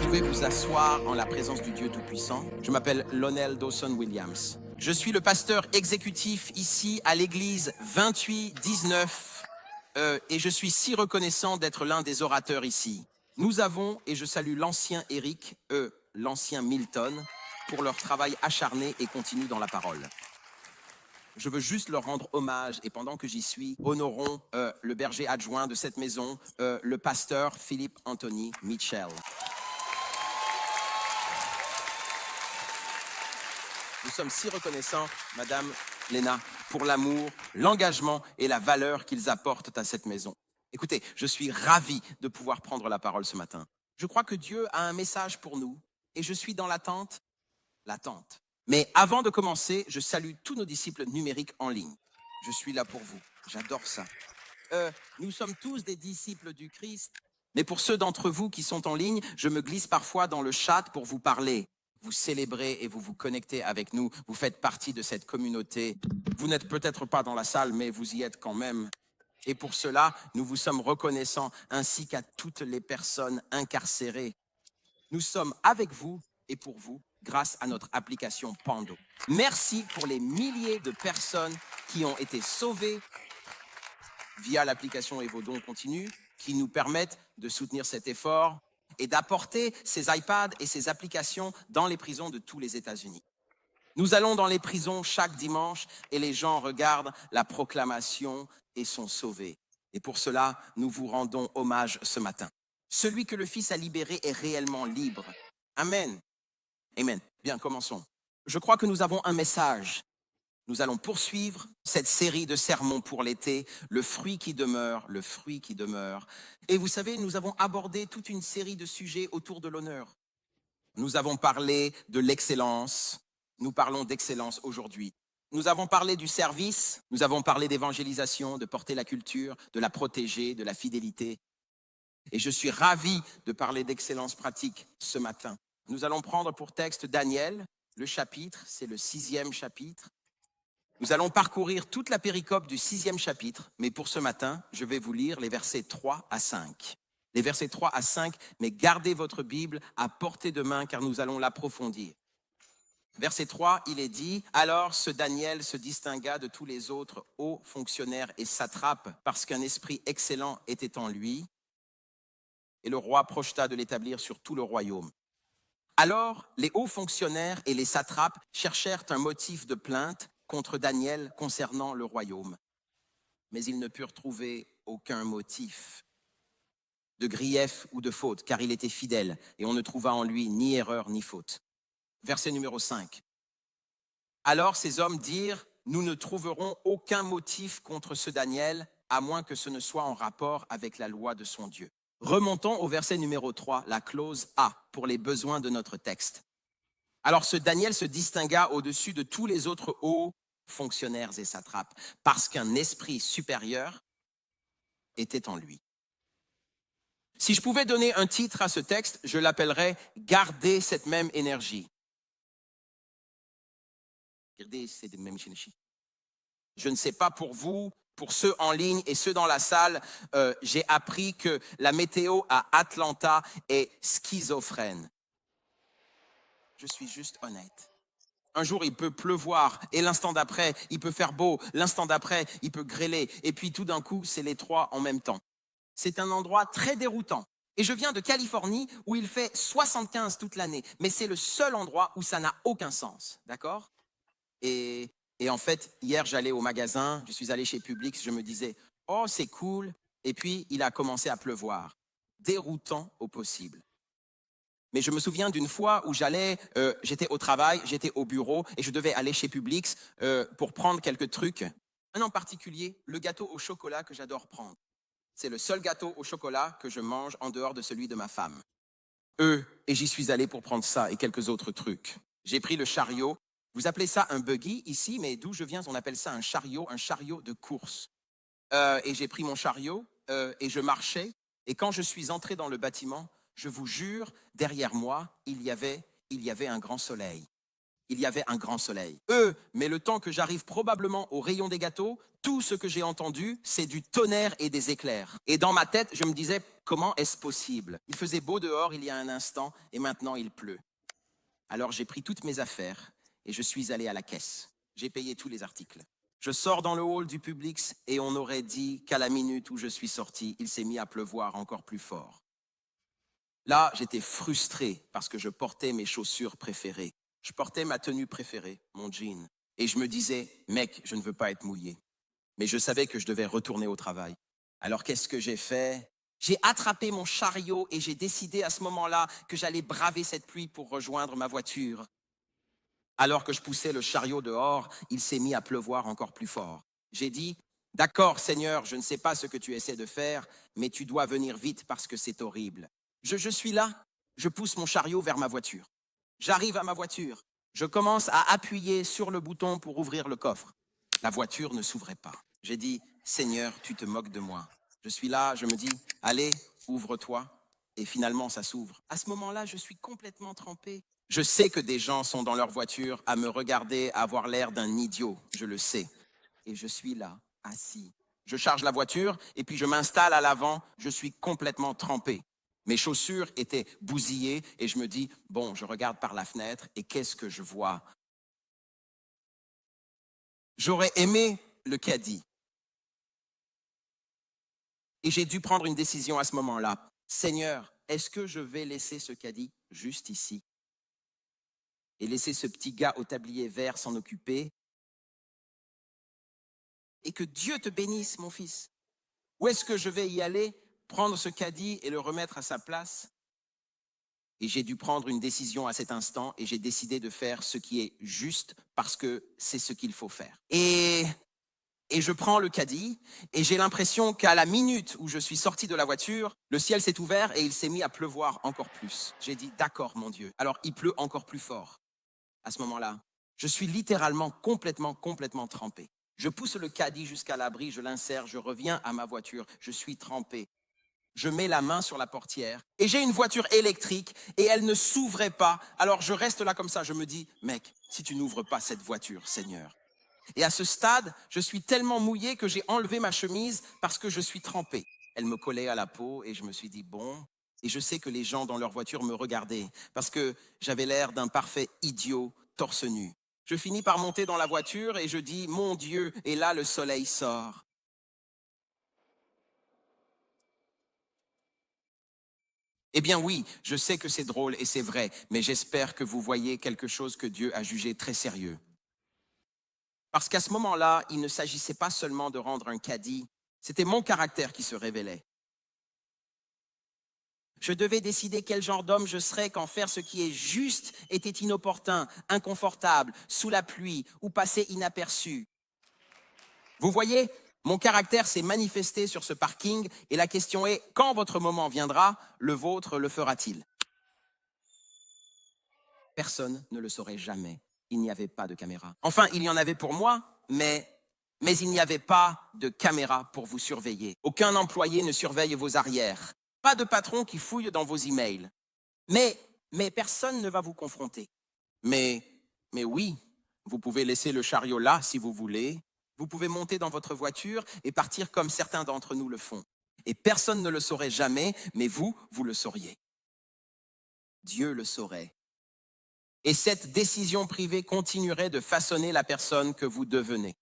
pouvez vous asseoir en la présence du Dieu Tout-Puissant. Je m'appelle Lonel Dawson Williams. Je suis le pasteur exécutif ici à l'église 2819 et je suis si reconnaissant d'être l'un des orateurs ici. Nous avons, et je salue l'ancien Eric, l'ancien Milton, pour leur travail acharné et continu dans la parole. Je veux juste leur rendre hommage et pendant que j'y suis, honorons le berger adjoint de cette maison, le pasteur Philippe Anthony Mitchell. Nous sommes si reconnaissants, Madame Léna, pour l'amour, l'engagement et la valeur qu'ils apportent à cette maison. Écoutez, je suis ravi de pouvoir prendre la parole ce matin. Je crois que Dieu a un message pour nous et je suis dans l'attente. Mais avant de commencer, je salue tous nos disciples numériques en ligne. Je suis là pour vous. J'adore ça. Nous sommes tous des disciples du Christ. Mais pour ceux d'entre vous qui sont en ligne, je me glisse parfois dans le chat pour vous parler. Vous célébrez et vous vous connectez avec nous. Vous faites partie de cette communauté. Vous n'êtes peut-être pas dans la salle, mais vous y êtes quand même. Et pour cela, nous vous sommes reconnaissants, ainsi qu'à toutes les personnes incarcérées. Nous sommes avec vous et pour vous, grâce à notre application Pando. Merci pour les milliers de personnes qui ont été sauvées via l'application et vos dons continus, qui nous permettent de soutenir cet effort et d'apporter ces iPads et ces applications dans les prisons de tous les États-Unis. Nous allons dans les prisons chaque dimanche et les gens regardent la proclamation et sont sauvés. Et pour cela, nous vous rendons hommage ce matin. Celui que le Fils a libéré est réellement libre. Amen. Amen. Bien, commençons. Je crois que nous avons un message. Nous allons poursuivre cette série de sermons pour l'été, le fruit qui demeure, le fruit qui demeure. Et vous savez, nous avons abordé toute une série de sujets autour de l'honneur. Nous avons parlé de l'excellence. Nous parlons d'excellence aujourd'hui. Nous avons parlé du service. Nous avons parlé d'évangélisation, de porter la culture, de la protéger, de la fidélité. Et je suis ravi de parler d'excellence pratique ce matin. Nous allons prendre pour texte Daniel, le chapitre, c'est le 6e chapitre. Nous allons parcourir toute la péricope du 6e chapitre, mais pour ce matin, je vais vous lire les versets 3 à 5. Les versets 3 à 5, mais gardez votre Bible à portée de main car nous allons l'approfondir. Verset 3, il est dit « Alors ce Daniel se distingua de tous les autres hauts fonctionnaires et satrapes parce qu'un esprit excellent était en lui. Et le roi projeta de l'établir sur tout le royaume. Alors, les hauts fonctionnaires et les satrapes cherchèrent un motif de plainte contre Daniel concernant le royaume. Mais ils ne purent trouver aucun motif de grief ou de faute, car il était fidèle et on ne trouva en lui ni erreur ni faute. Verset numéro 5. Alors ces hommes dirent, nous ne trouverons aucun motif contre ce Daniel, à moins que ce ne soit en rapport avec la loi de son Dieu. Remontons au verset numéro 3, la clause A, pour les besoins de notre texte. Alors ce Daniel se distingua au-dessus de tous les autres hauts fonctionnaires et satrapes, parce qu'un esprit supérieur était en lui. Si je pouvais donner un titre à ce texte, je l'appellerais « Garder cette même énergie ». Garder cette même énergie. Je ne sais pas pour vous, pour ceux en ligne et ceux dans la salle, j'ai appris que la météo à Atlanta est schizophrène. Je suis juste honnête. Un jour, il peut pleuvoir et l'instant d'après, il peut faire beau. L'instant d'après, il peut grêler. Et puis tout d'un coup, c'est les trois en même temps. C'est un endroit très déroutant. Et je viens de Californie où il fait 75 toute l'année. Mais c'est le seul endroit où ça n'a aucun sens. D'accord ? Et en fait, hier, j'allais au magasin, je suis allé chez Publix, je me disais, oh, c'est cool. Et puis, il a commencé à pleuvoir. Déroutant au possible. Mais je me souviens d'une fois où j'étais au travail, j'étais au bureau et je devais aller chez Publix pour prendre quelques trucs. Un en particulier, le gâteau au chocolat que j'adore prendre. C'est le seul gâteau au chocolat que je mange en dehors de celui de ma femme. Et j'y suis allé pour prendre ça et quelques autres trucs. J'ai pris le chariot. Vous appelez ça un buggy ici, mais d'où je viens, on appelle ça un chariot de course. Et j'ai pris mon chariot et je marchais. Et quand je suis entré dans le bâtiment, je vous jure, derrière moi, il y avait un grand soleil. il y avait un grand soleil. Mais le temps que j'arrive probablement au rayon des gâteaux, tout ce que j'ai entendu, c'est du tonnerre et des éclairs. Et dans ma tête, je me disais, comment est-ce possible? Il faisait beau dehors il y a un instant et maintenant il pleut. Alors j'ai pris toutes mes affaires et je suis allé à la caisse. J'ai payé tous les articles. Je sors dans le hall du Publix et on aurait dit qu'à la minute où je suis sorti, il s'est mis à pleuvoir encore plus fort. Là, j'étais frustré parce que je portais mes chaussures préférées. Je portais ma tenue préférée, mon jean. Et je me disais, mec, je ne veux pas être mouillé. Mais je savais que je devais retourner au travail. Alors qu'est-ce que j'ai fait? J'ai attrapé mon chariot et j'ai décidé à ce moment-là que j'allais braver cette pluie pour rejoindre ma voiture. Alors que je poussais le chariot dehors, il s'est mis à pleuvoir encore plus fort. J'ai dit, d'accord Seigneur, je ne sais pas ce que tu essaies de faire, mais tu dois venir vite parce que c'est horrible. Je suis là, je pousse mon chariot vers ma voiture. J'arrive à ma voiture, je commence à appuyer sur le bouton pour ouvrir le coffre. La voiture ne s'ouvrait pas. J'ai dit, Seigneur, tu te moques de moi. Je suis là, je me dis, allez, ouvre-toi. Et finalement, ça s'ouvre. À ce moment-là, je suis complètement trempé. Je sais que des gens sont dans leur voiture à me regarder, à avoir l'air d'un idiot. Je le sais. Et je suis là, assis. Je charge la voiture et puis je m'installe à l'avant. Je suis complètement trempé. Mes chaussures étaient bousillées et je me dis, bon, je regarde par la fenêtre et qu'est-ce que je vois? J'aurais aimé le caddie. Et j'ai dû prendre une décision à ce moment-là. Seigneur, est-ce que je vais laisser ce caddie juste ici et laisser ce petit gars au tablier vert s'en occuper? Et que Dieu te bénisse, mon fils. Ou est-ce que je vais y aller, prendre ce caddie et le remettre à sa place? Et j'ai dû prendre une décision à cet instant et j'ai décidé de faire ce qui est juste parce que c'est ce qu'il faut faire. Et je prends le caddie et j'ai l'impression qu'à la minute où je suis sorti de la voiture, le ciel s'est ouvert et il s'est mis à pleuvoir encore plus. J'ai dit, d'accord, mon Dieu. Alors, il pleut encore plus fort à ce moment-là. Je suis littéralement complètement trempé. Je pousse le caddie jusqu'à l'abri, je l'insère, je reviens à ma voiture, je suis trempé. Je mets la main sur la portière et j'ai une voiture électrique et elle ne s'ouvrait pas. Alors je reste là comme ça, je me dis, mec, si tu n'ouvres pas cette voiture, Seigneur. Et à ce stade, je suis tellement mouillé que j'ai enlevé ma chemise parce que je suis trempé. Elle me collait à la peau et je me suis dit, bon, et je sais que les gens dans leur voiture me regardaient parce que j'avais l'air d'un parfait idiot torse nu. Je finis par monter dans la voiture et je dis, mon Dieu, et là le soleil sort. Eh bien oui, je sais que c'est drôle et c'est vrai, mais j'espère que vous voyez quelque chose que Dieu a jugé très sérieux. Parce qu'à ce moment-là, il ne s'agissait pas seulement de rendre un caddie, c'était mon caractère qui se révélait. Je devais décider quel genre d'homme je serais quand faire ce qui est juste était inopportun, inconfortable, sous la pluie ou passé inaperçu. Vous voyez, mon caractère s'est manifesté sur ce parking et la question est, quand votre moment viendra, le vôtre le fera-t-il? Personne ne le saurait jamais. Il n'y avait pas de caméra. Enfin, il y en avait pour moi, mais il n'y avait pas de caméra pour vous surveiller. Aucun employé ne surveille vos arrières. Pas de patron qui fouille dans vos emails. Mais personne ne va vous confronter. Mais, mais oui, vous pouvez laisser le chariot là si vous voulez. Vous pouvez monter dans votre voiture et partir comme certains d'entre nous le font. Et personne ne le saurait jamais, mais vous, vous le sauriez. Dieu le saurait. Et cette décision privée continuerait de façonner la personne que vous devenez.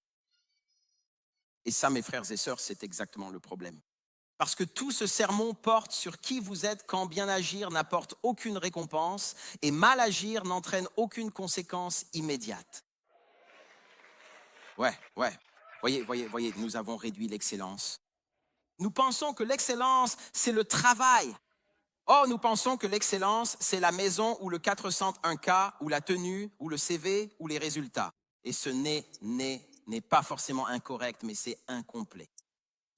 Et ça, mes frères et sœurs, c'est exactement le problème. Parce que tout ce sermon porte sur qui vous êtes quand bien agir n'apporte aucune récompense et mal agir n'entraîne aucune conséquence immédiate. Ouais. Voyez, nous avons réduit l'excellence. Nous pensons que l'excellence, c'est le travail. Or, nous pensons que l'excellence, c'est la maison ou le 401K ou la tenue ou le CV ou les résultats. Et ce n'est pas forcément incorrect, mais c'est incomplet.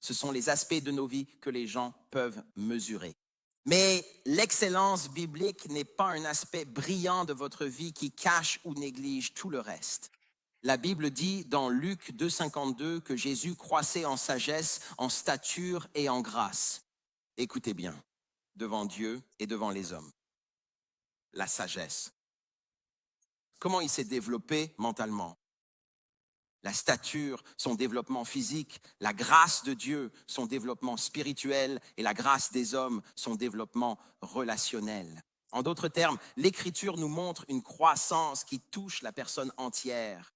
Ce sont les aspects de nos vies que les gens peuvent mesurer. Mais l'excellence biblique n'est pas un aspect brillant de votre vie qui cache ou néglige tout le reste. La Bible dit dans Luc 2,52 que Jésus croissait en sagesse, en stature et en grâce. Écoutez bien, devant Dieu et devant les hommes. La sagesse. comment il s'est développé mentalement. La stature, son développement physique, la grâce de Dieu, son développement spirituel et la grâce des hommes, son développement relationnel. En d'autres termes, l'Écriture nous montre une croissance qui touche la personne entière.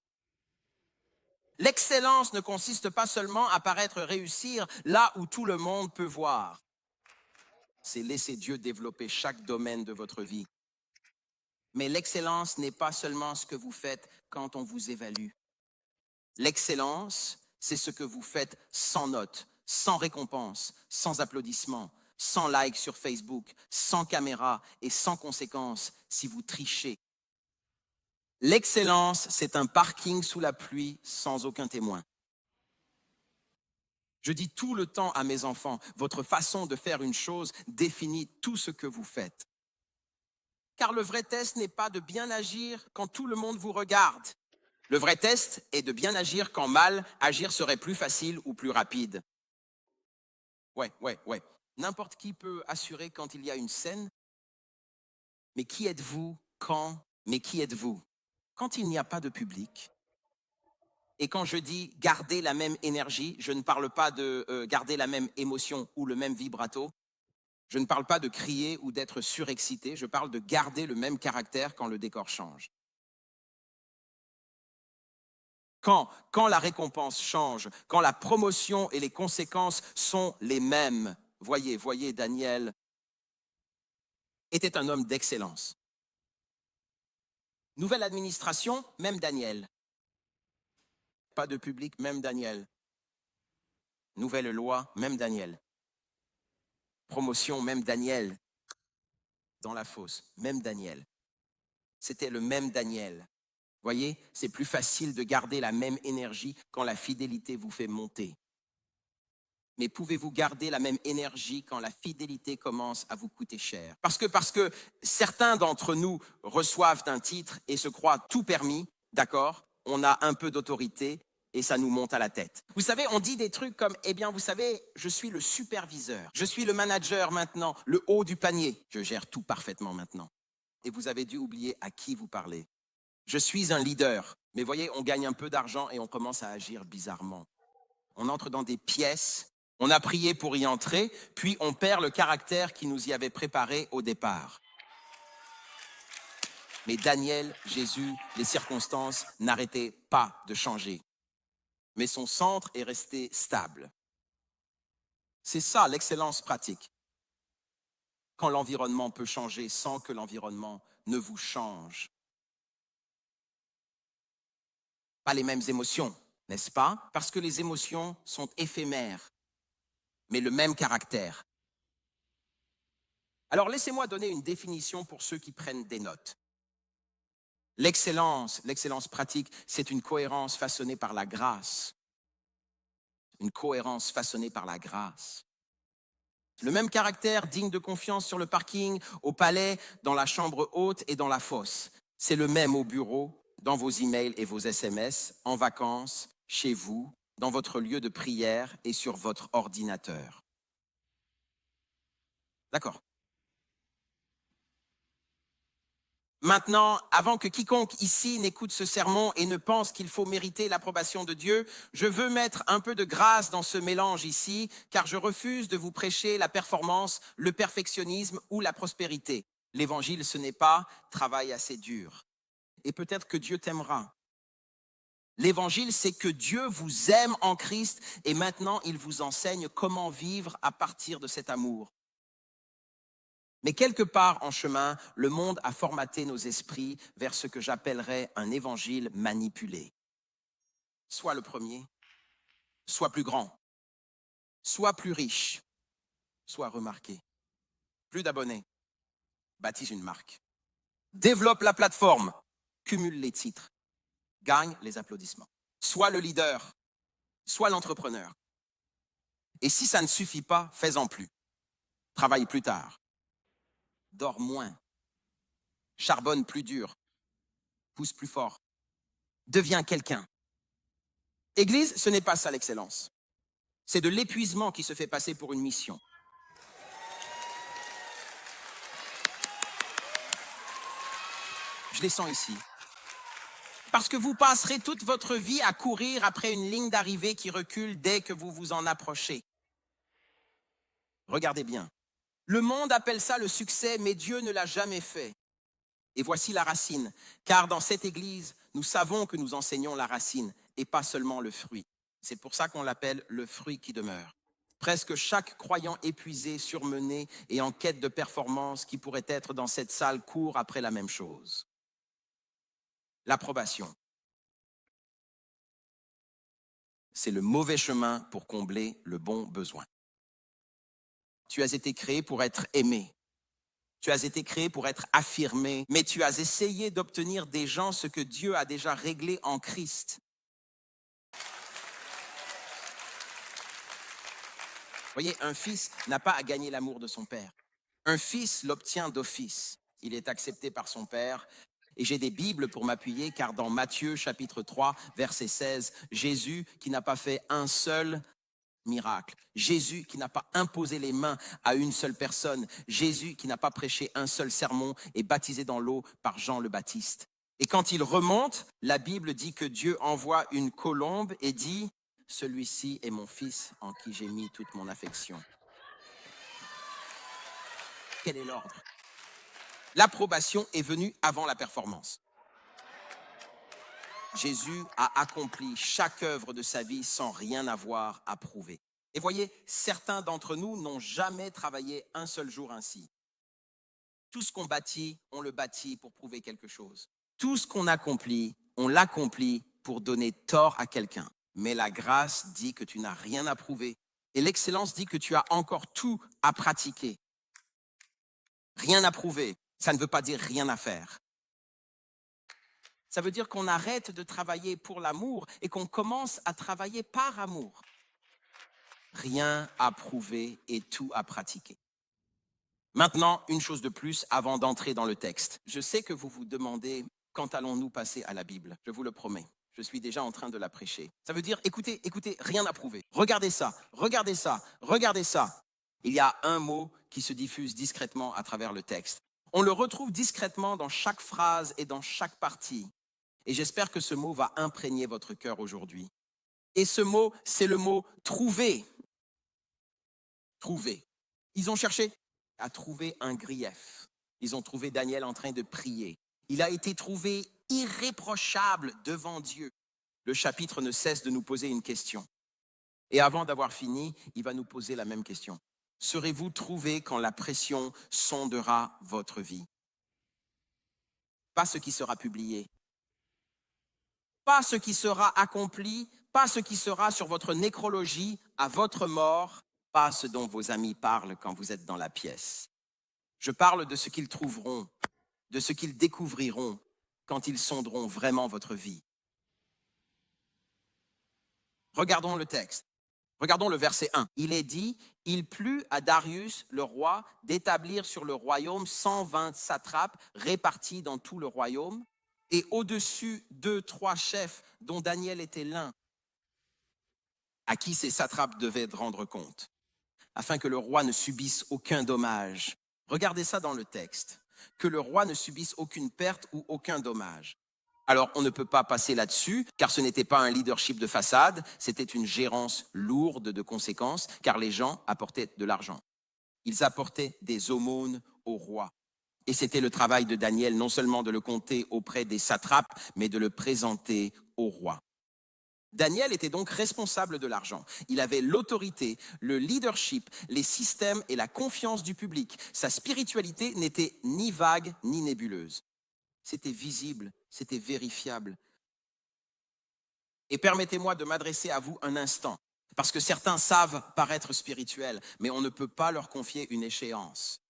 L'excellence ne consiste pas seulement à paraître réussir là où tout le monde peut voir. C'est laisser Dieu développer chaque domaine de votre vie. Mais l'excellence n'est pas seulement ce que vous faites quand on vous évalue. L'excellence, c'est ce que vous faites sans note, sans récompense, sans applaudissements, sans like sur Facebook, sans caméra et sans conséquences si vous trichez. L'excellence, c'est un parking sous la pluie sans aucun témoin. Je dis tout le temps à mes enfants, votre façon de faire une chose définit tout ce que vous faites. Car le vrai test n'est pas de bien agir quand tout le monde vous regarde. Le vrai test est de bien agir quand mal, agir serait plus facile ou plus rapide. Ouais. N'importe qui peut assurer quand il y a une scène. Mais qui êtes-vous quand? Mais qui êtes-vous quand il n'y a pas de public? Et quand je dis garder la même énergie, je ne parle pas de garder la même émotion ou le même vibrato. Je ne parle pas de crier ou d'être surexcité. Je parle de garder le même caractère quand le décor change. Quand la récompense change, quand la promotion et les conséquences sont les mêmes. Voyez, Daniel était un homme d'excellence. Nouvelle administration, même Daniel. Pas de public, même Daniel. Nouvelle loi, même Daniel. Promotion, même Daniel. Dans la fosse, même Daniel. C'était le même Daniel. Voyez, c'est plus facile de garder la même énergie quand la fidélité vous fait monter. Mais pouvez-vous garder la même énergie quand la fidélité commence à vous coûter cher? Parce que certains d'entre nous reçoivent un titre et se croient tout permis, d'accord? On a un peu d'autorité et ça nous monte à la tête. Vous savez, on dit des trucs comme, eh bien, vous savez, je suis le superviseur, je suis le manager maintenant, le haut du panier. Je gère tout parfaitement maintenant. Et vous avez dû oublier à qui vous parlez. Je suis un leader. Mais voyez, on gagne un peu d'argent et on commence à agir bizarrement. On entre dans des pièces. On a prié pour y entrer, puis on perd le caractère qui nous y avait préparé au départ. Mais Daniel, Jésus, les circonstances n'arrêtaient pas de changer. Mais son centre est resté stable. C'est ça l'excellence pratique. Quand l'environnement peut changer sans que l'environnement ne vous change. Pas les mêmes émotions, n'est-ce pas? Parce que les émotions sont éphémères, mais le même caractère. Alors laissez-moi donner une définition pour ceux qui prennent des notes. L'excellence pratique, c'est une cohérence façonnée par la grâce. Une cohérence façonnée par la grâce. Le même caractère digne de confiance sur le parking, au palais, dans la chambre haute et dans la fosse. C'est le même au bureau, dans vos emails et vos SMS, en vacances, chez vous, dans votre lieu de prière et sur votre ordinateur. D'accord. Maintenant, avant que quiconque ici n'écoute ce sermon et ne pense qu'il faut mériter l'approbation de Dieu, je veux mettre un peu de grâce dans ce mélange ici, car je refuse de vous prêcher la performance, le perfectionnisme ou la prospérité. L'évangile, ce n'est pas « travail assez dur ». Et peut-être que Dieu t'aimera. L'évangile, c'est que Dieu vous aime en Christ et maintenant il vous enseigne comment vivre à partir de cet amour. Mais quelque part en chemin, le monde a formaté nos esprits vers ce que j'appellerais un évangile manipulé. Soit le premier, soit plus grand, soit plus riche, soit remarqué. Plus d'abonnés, baptise une marque. Développe la plateforme, cumule les titres, gagne les applaudissements. Soit le leader, soit l'entrepreneur. Et si ça ne suffit pas, fais-en plus. Travaille plus tard. Dors moins. Charbonne plus dur. Pousse plus fort. Deviens quelqu'un. Église, ce n'est pas ça l'excellence. C'est de l'épuisement qui se fait passer pour une mission. Je les sens ici. Parce que vous passerez toute votre vie à courir après une ligne d'arrivée qui recule dès que vous vous en approchez. Regardez bien. Le monde appelle ça le succès, mais Dieu ne l'a jamais fait. Et voici la racine, car dans cette Église, nous savons que nous enseignons la racine et pas seulement le fruit. C'est pour ça qu'on l'appelle le fruit qui demeure. Presque chaque croyant épuisé, surmené et en quête de performance qui pourrait être dans cette salle court après la même chose. L'approbation. C'est le mauvais chemin pour combler le bon besoin. Tu as été créé pour être aimé. Tu as été créé pour être affirmé, mais tu as essayé d'obtenir des gens ce que Dieu a déjà réglé en Christ. Voyez, un fils n'a pas à gagner l'amour de son père. Un fils l'obtient d'office. Il est accepté par son père. Et j'ai des Bibles pour m'appuyer, car dans Matthieu chapitre 3, verset 16, Jésus qui n'a pas fait un seul miracle, Jésus qui n'a pas imposé les mains à une seule personne, Jésus qui n'a pas prêché un seul sermon et baptisé dans l'eau par Jean le Baptiste. Et quand il remonte, la Bible dit que Dieu envoie une colombe et dit « Celui-ci est mon fils en qui j'ai mis toute mon affection ». Quel est l'ordre? L'approbation est venue avant la performance. Jésus a accompli chaque œuvre de sa vie sans rien avoir à prouver. Et voyez, certains d'entre nous n'ont jamais travaillé un seul jour ainsi. Tout ce qu'on bâtit, on le bâtit pour prouver quelque chose. Tout ce qu'on accomplit, on l'accomplit pour donner tort à quelqu'un. Mais la grâce dit que tu n'as rien à prouver. Et l'excellence dit que tu as encore tout à pratiquer. Rien à prouver, ça ne veut pas dire rien à faire. Ça veut dire qu'on arrête de travailler pour l'amour et qu'on commence à travailler par amour. Rien à prouver et tout à pratiquer. Maintenant, une chose de plus avant d'entrer dans le texte. Je sais que vous vous demandez quand allons-nous passer à la Bible. Je vous le promets. Je suis déjà en train de la prêcher. Ça veut dire, écoutez, rien à prouver. Regardez ça, regardez ça, regardez ça. Il y a un mot qui se diffuse discrètement à travers le texte. On le retrouve discrètement dans chaque phrase et dans chaque partie. Et j'espère que ce mot va imprégner votre cœur aujourd'hui. Et ce mot, c'est le mot « trouver ». Trouver. Ils ont cherché à trouver un grief. Ils ont trouvé Daniel en train de prier. Il a été trouvé irréprochable devant Dieu. Le chapitre ne cesse de nous poser une question. Et avant d'avoir fini, il va nous poser la même question. Serez-vous trouvé quand la pression sondera votre vie? Pas ce qui sera publié. Pas ce qui sera accompli, pas ce qui sera sur votre nécrologie à votre mort, pas ce dont vos amis parlent quand vous êtes dans la pièce. Je parle de ce qu'ils trouveront, de ce qu'ils découvriront quand ils sonderont vraiment votre vie. Regardons le texte. Regardons le verset 1. Il est dit, « Il plut à Darius, le roi, d'établir sur le royaume 120 satrapes répartis dans tout le royaume, et au-dessus d'eux 3 chefs, dont Daniel était l'un, à qui ces satrapes devaient rendre compte, afin que le roi ne subisse aucun dommage. » Regardez ça dans le texte. Que le roi ne subisse aucune perte ou aucun dommage. Alors, on ne peut pas passer là-dessus, car ce n'était pas un leadership de façade, c'était une gérance lourde de conséquences, car les gens apportaient de l'argent. Ils apportaient des aumônes au roi. Et c'était le travail de Daniel, non seulement de le compter auprès des satrapes, mais de le présenter au roi. Daniel était donc responsable de l'argent. Il avait l'autorité, le leadership, les systèmes et la confiance du public. Sa spiritualité n'était ni vague ni nébuleuse. C'était visible, c'était vérifiable. Et permettez-moi de m'adresser à vous un instant, parce que certains savent paraître spirituels, mais on ne peut pas leur confier une échéance.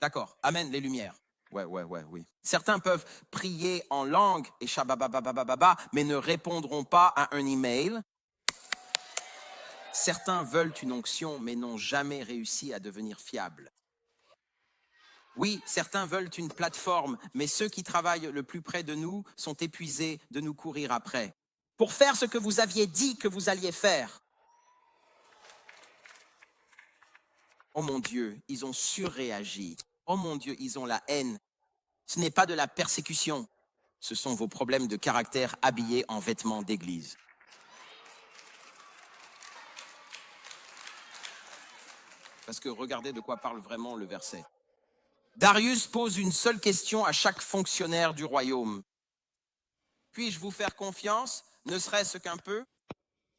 D'accord, amen, les lumières. Oui. Certains peuvent prier en langue et shababababababa, mais ne répondront pas à un email. Certains veulent une onction, mais n'ont jamais réussi à devenir fiables. Oui, certains veulent une plateforme, mais ceux qui travaillent le plus près de nous sont épuisés de nous courir après. Pour faire ce que vous aviez dit que vous alliez faire. Oh mon Dieu, ils ont surréagi. Oh mon Dieu, ils ont la haine. Ce n'est pas de la persécution. Ce sont vos problèmes de caractère habillés en vêtements d'église. Parce que regardez de quoi parle vraiment le verset. Darius pose une seule question à chaque fonctionnaire du royaume. Puis-je vous faire confiance, ne serait-ce qu'un peu?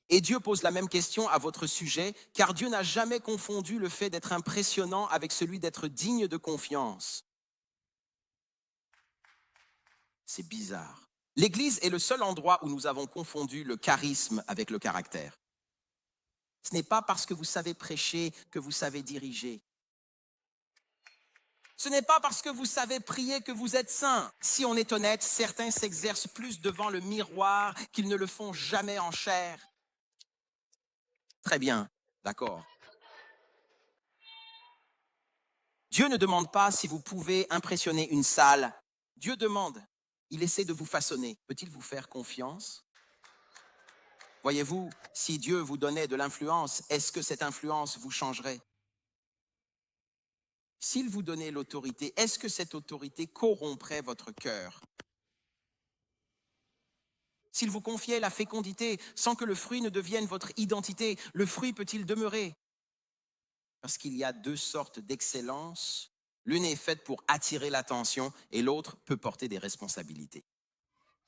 Et Dieu pose la même question à votre sujet, car Dieu n'a jamais confondu le fait d'être impressionnant avec celui d'être digne de confiance. C'est bizarre. L'Église est le seul endroit où nous avons confondu le charisme avec le caractère. Ce n'est pas parce que vous savez prêcher que vous savez diriger. Ce n'est pas parce que vous savez prier que vous êtes saint. Si on est honnête, certains s'exercent plus devant le miroir qu'ils ne le font jamais en chair. Très bien, d'accord. Dieu ne demande pas si vous pouvez impressionner une salle. Dieu demande, il essaie de vous façonner. Peut-il vous faire confiance? Voyez-vous, si Dieu vous donnait de l'influence, est-ce que cette influence vous changerait? S'il vous donnait l'autorité, est-ce que cette autorité corromprait votre cœur? S'il vous confiait la fécondité sans que le fruit ne devienne votre identité, le fruit peut-il demeurer? Parce qu'il y a deux sortes d'excellence. L'une est faite pour attirer l'attention et l'autre peut porter des responsabilités.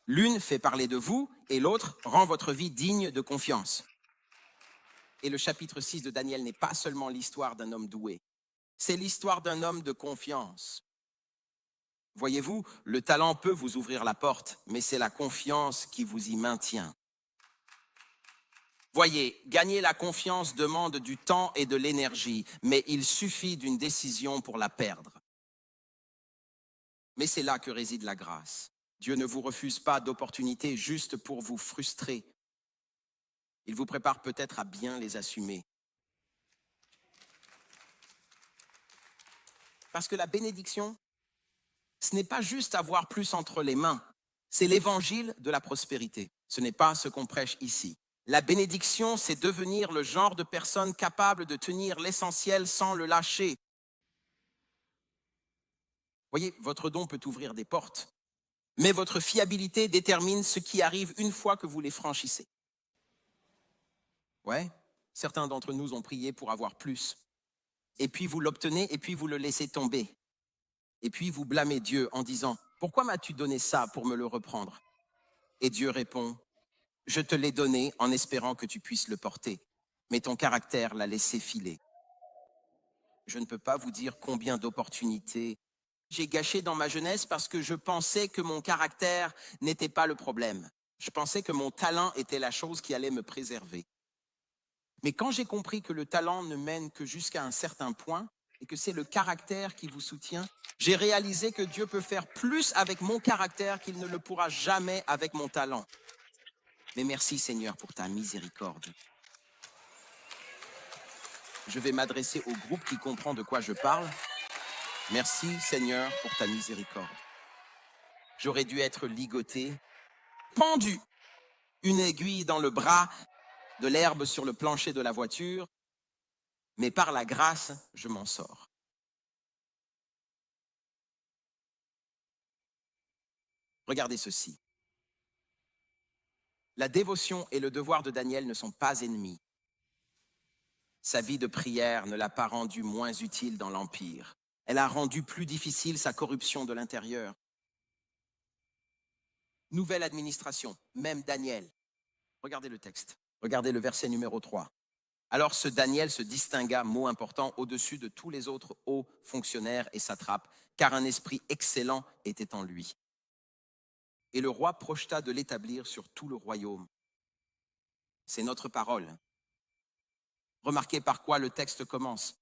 L'une fait parler de vous et l'autre rend votre vie digne de confiance. Et le chapitre 6 de Daniel n'est pas seulement l'histoire d'un homme doué, c'est l'histoire d'un homme de confiance. Voyez-vous, le talent peut vous ouvrir la porte, mais c'est la confiance qui vous y maintient. Voyez, gagner la confiance demande du temps et de l'énergie, mais il suffit d'une décision pour la perdre. Mais c'est là que réside la grâce. Dieu ne vous refuse pas d'opportunités juste pour vous frustrer. Il vous prépare peut-être à bien les assumer. Parce que la bénédiction, ce n'est pas juste avoir plus entre les mains, c'est l'évangile de la prospérité. Ce n'est pas ce qu'on prêche ici. La bénédiction, c'est devenir le genre de personne capable de tenir l'essentiel sans le lâcher. Voyez, votre don peut ouvrir des portes, mais votre fiabilité détermine ce qui arrive une fois que vous les franchissez. Ouais, certains d'entre nous ont prié pour avoir plus. Et puis vous l'obtenez et puis vous le laissez tomber. Et puis vous blâmez Dieu en disant « Pourquoi m'as-tu donné ça pour me le reprendre ?» Et Dieu répond « Je te l'ai donné en espérant que tu puisses le porter, mais ton caractère l'a laissé filer. » Je ne peux pas vous dire combien d'opportunités j'ai gâchées dans ma jeunesse parce que je pensais que mon caractère n'était pas le problème. Je pensais que mon talent était la chose qui allait me préserver. Mais quand j'ai compris que le talent ne mène que jusqu'à un certain point et que c'est le caractère qui vous soutient, j'ai réalisé que Dieu peut faire plus avec mon caractère qu'il ne le pourra jamais avec mon talent. Mais merci Seigneur pour ta miséricorde. Je vais m'adresser au groupe qui comprend de quoi je parle. Merci Seigneur pour ta miséricorde. J'aurais dû être ligoté, pendu, une aiguille dans le bras, de l'herbe sur le plancher de la voiture, mais par la grâce, je m'en sors. Regardez ceci. La dévotion et le devoir de Daniel ne sont pas ennemis. Sa vie de prière ne l'a pas rendu moins utile dans l'Empire. Elle a rendu plus difficile sa corruption de l'intérieur. Nouvelle administration, même Daniel. Regardez le texte. Regardez le verset numéro 3. Alors ce Daniel se distingua, mot important, au-dessus de tous les autres hauts fonctionnaires et satrapes, car un esprit excellent était en lui. Et le roi projeta de l'établir sur tout le royaume. C'est notre parole. Remarquez par quoi le texte commence.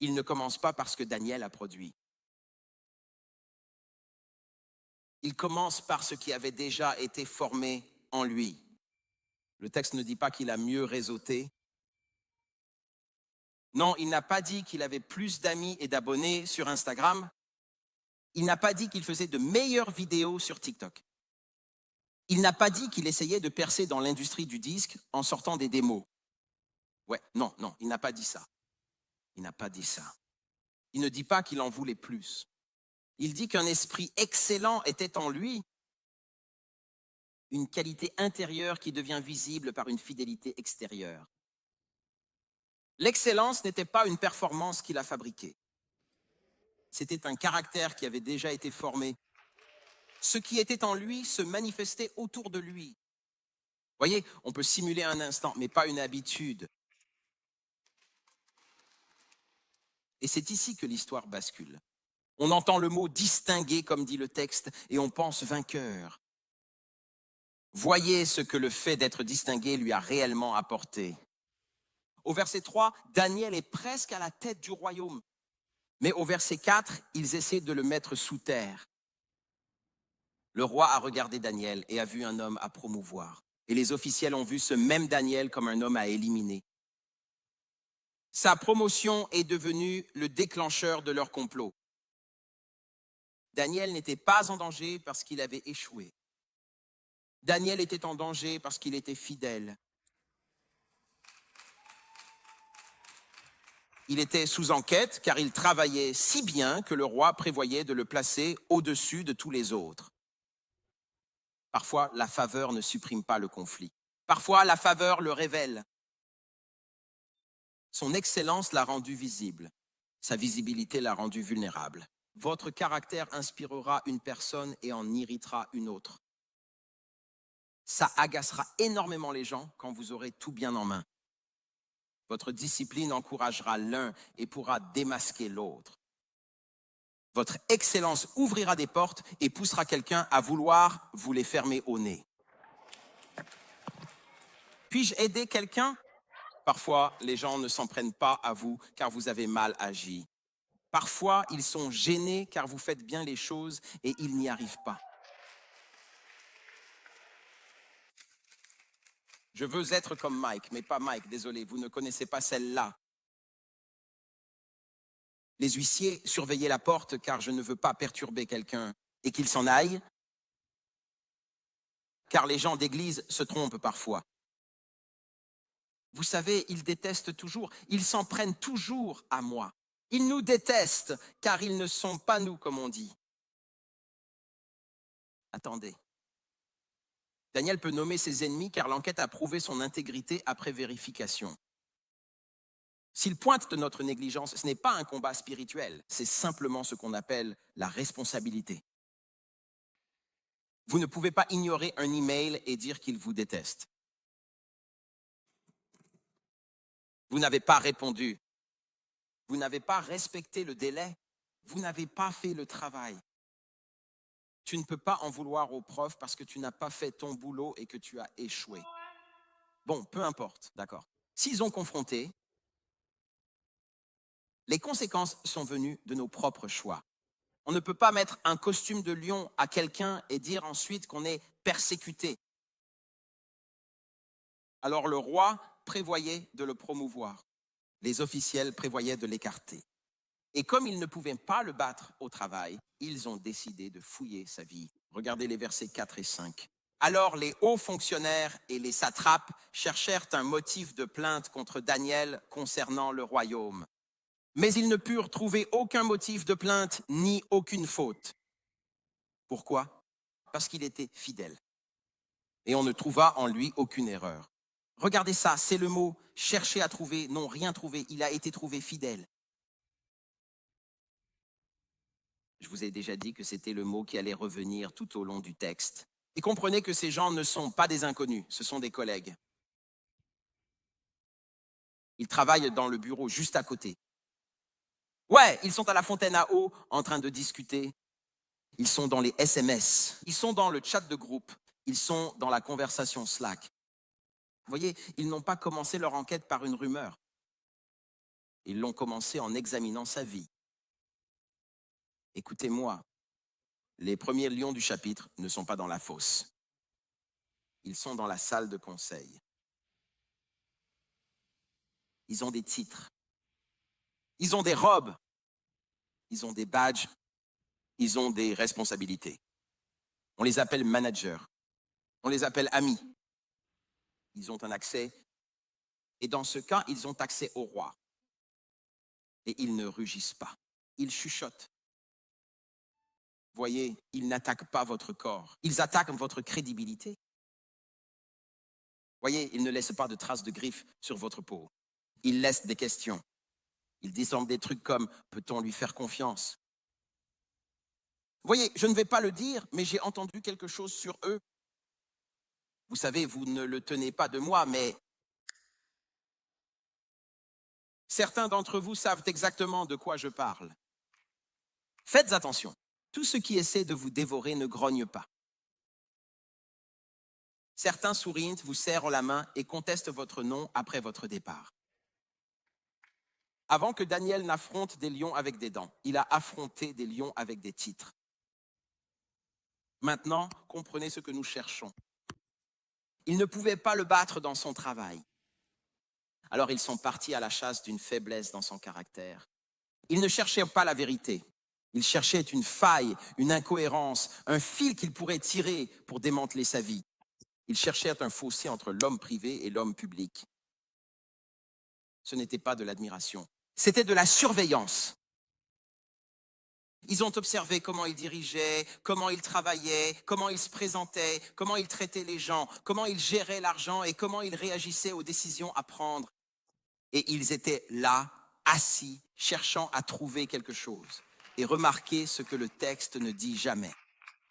Il ne commence pas parce que Daniel a produit. Il commence par ce qui avait déjà été formé en lui. Le texte ne dit pas qu'il a mieux réseauté. Non, il n'a pas dit qu'il avait plus d'amis et d'abonnés sur Instagram. Il n'a pas dit qu'il faisait de meilleures vidéos sur TikTok. Il n'a pas dit qu'il essayait de percer dans l'industrie du disque en sortant des démos. Ouais, non, il n'a pas dit ça. Il n'a pas dit ça. Il ne dit pas qu'il en voulait plus. Il dit qu'un esprit excellent était en lui, une qualité intérieure qui devient visible par une fidélité extérieure. L'excellence n'était pas une performance qu'il a fabriquée. C'était un caractère qui avait déjà été formé. Ce qui était en lui se manifestait autour de lui. Voyez, on peut simuler un instant, mais pas une habitude. Et c'est ici que l'histoire bascule. On entend le mot distinguer, comme dit le texte, et on pense vainqueur. Voyez ce que le fait d'être distingué lui a réellement apporté. Au verset 3, Daniel est presque à la tête du royaume. Mais au verset 4, ils essaient de le mettre sous terre. Le roi a regardé Daniel et a vu un homme à promouvoir. Et les officiels ont vu ce même Daniel comme un homme à éliminer. Sa promotion est devenue le déclencheur de leur complot. Daniel n'était pas en danger parce qu'il avait échoué. Daniel était en danger parce qu'il était fidèle. Il était sous enquête car il travaillait si bien que le roi prévoyait de le placer au-dessus de tous les autres. Parfois, la faveur ne supprime pas le conflit. Parfois, la faveur le révèle. Son excellence l'a rendu visible. Sa visibilité l'a rendu vulnérable. Votre caractère inspirera une personne et en irritera une autre. Ça agacera énormément les gens quand vous aurez tout bien en main. Votre discipline encouragera l'un et pourra démasquer l'autre. Votre excellence ouvrira des portes et poussera quelqu'un à vouloir vous les fermer au nez. Puis-je aider quelqu'un? Parfois, les gens ne s'en prennent pas à vous car vous avez mal agi. Parfois, ils sont gênés car vous faites bien les choses et ils n'y arrivent pas. Je veux être comme Mike, mais pas Mike, désolé, vous ne connaissez pas celle-là. Les huissiers surveillaient la porte car je ne veux pas perturber quelqu'un et qu'il s'en aille, car les gens d'église se trompent parfois. Vous savez, ils détestent toujours, ils s'en prennent toujours à moi. Ils nous détestent car ils ne sont pas nous, comme on dit. Attendez. Daniel peut nommer ses ennemis car l'enquête a prouvé son intégrité après vérification. S'il pointe de notre négligence, ce n'est pas un combat spirituel, c'est simplement ce qu'on appelle la responsabilité. Vous ne pouvez pas ignorer un email et dire qu'il vous déteste. Vous n'avez pas répondu. Vous n'avez pas respecté le délai. Vous n'avez pas fait le travail. Tu ne peux pas en vouloir aux profs parce que tu n'as pas fait ton boulot et que tu as échoué. Bon, peu importe, d'accord. S'ils ont confronté, les conséquences sont venues de nos propres choix. On ne peut pas mettre un costume de lion à quelqu'un et dire ensuite qu'on est persécuté. Alors le roi prévoyait de le promouvoir. Les officiels prévoyaient de l'écarter. Et comme ils ne pouvaient pas le battre au travail, ils ont décidé de fouiller sa vie. Regardez les versets 4 et 5. Alors les hauts fonctionnaires et les satrapes cherchèrent un motif de plainte contre Daniel concernant le royaume. Mais ils ne purent trouver aucun motif de plainte ni aucune faute. Pourquoi? Parce qu'il était fidèle. Et on ne trouva en lui aucune erreur. Regardez ça, c'est le mot « chercher à trouver », non rien trouvé, il a été trouvé fidèle. Je vous ai déjà dit que c'était le mot qui allait revenir tout au long du texte. Et comprenez que ces gens ne sont pas des inconnus, ce sont des collègues. Ils travaillent dans le bureau juste à côté. Ouais, ils sont à la fontaine à eau en train de discuter. Ils sont dans les SMS. Ils sont dans le chat de groupe. Ils sont dans la conversation Slack. Vous voyez, ils n'ont pas commencé leur enquête par une rumeur. Ils l'ont commencé en examinant sa vie. Écoutez-moi, les premiers lions du chapitre ne sont pas dans la fosse. Ils sont dans la salle de conseil. Ils ont des titres. Ils ont des robes. Ils ont des badges. Ils ont des responsabilités. On les appelle managers. On les appelle amis. Ils ont un accès. Et dans ce cas, ils ont accès au roi. Et ils ne rugissent pas. Ils chuchotent. Voyez, ils n'attaquent pas votre corps, ils attaquent votre crédibilité. Voyez, ils ne laissent pas de traces de griffes sur votre peau. Ils laissent des questions. Ils disent des trucs comme « peut-on lui faire confiance ?» Voyez, je ne vais pas le dire, mais j'ai entendu quelque chose sur eux. Vous savez, vous ne le tenez pas de moi, mais certains d'entre vous savent exactement de quoi je parle. Faites attention. Tout ce qui essaie de vous dévorer ne grogne pas. Certains sourient, vous serrent la main et contestent votre nom après votre départ. Avant que Daniel n'affronte des lions avec des dents, il a affronté des lions avec des titres. Maintenant, comprenez ce que nous cherchons. Ils ne pouvaient pas le battre dans son travail. Alors ils sont partis à la chasse d'une faiblesse dans son caractère. Ils ne cherchaient pas la vérité. Ils cherchaient une faille, une incohérence, un fil qu'ils pourraient tirer pour démanteler sa vie. Ils cherchaient un fossé entre l'homme privé et l'homme public. Ce n'était pas de l'admiration, c'était de la surveillance. Ils ont observé comment il dirigeait, comment il travaillait, comment il se présentait, comment il traitait les gens, comment il gérait l'argent et comment il réagissait aux décisions à prendre. Et ils étaient là, assis, cherchant à trouver quelque chose. Et remarquez ce que le texte ne dit jamais.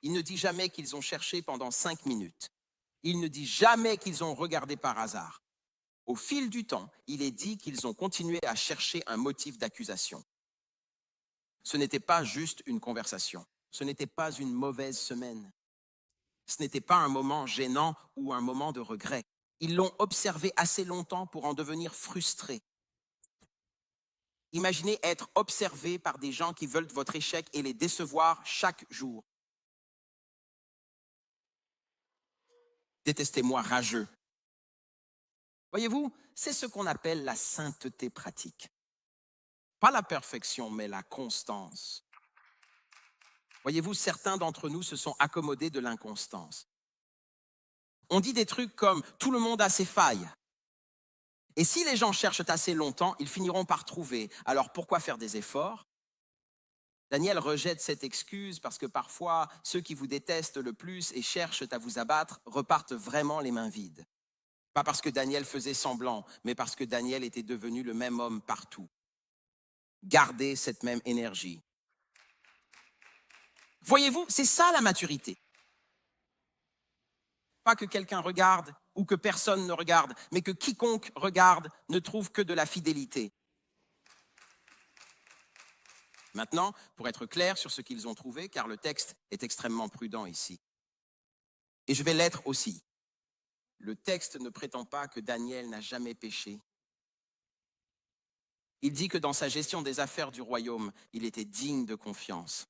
Il ne dit jamais qu'ils ont cherché pendant 5 minutes. Il ne dit jamais qu'ils ont regardé par hasard. Au fil du temps, il est dit qu'ils ont continué à chercher un motif d'accusation. Ce n'était pas juste une conversation. Ce n'était pas une mauvaise semaine. Ce n'était pas un moment gênant ou un moment de regret. Ils l'ont observé assez longtemps pour en devenir frustrés. Imaginez être observé par des gens qui veulent votre échec et les décevoir chaque jour. Détestez-moi rageux. Voyez-vous, c'est ce qu'on appelle la sainteté pratique. Pas la perfection, mais la constance. Voyez-vous, certains d'entre nous se sont accommodés de l'inconstance. On dit des trucs comme « tout le monde a ses failles ». Et si les gens cherchent assez longtemps, ils finiront par trouver. Alors pourquoi faire des efforts? Daniel rejette cette excuse parce que parfois, ceux qui vous détestent le plus et cherchent à vous abattre repartent vraiment les mains vides. Pas parce que Daniel faisait semblant, mais parce que Daniel était devenu le même homme partout. Gardez cette même énergie. Voyez-vous, c'est ça la maturité. Pas que quelqu'un regarde ou que personne ne regarde, mais que quiconque regarde ne trouve que de la fidélité. Maintenant, pour être clair sur ce qu'ils ont trouvé, car le texte est extrêmement prudent ici. Et je vais l'être aussi. Le texte ne prétend pas que Daniel n'a jamais péché. Il dit que dans sa gestion des affaires du royaume, il était digne de confiance.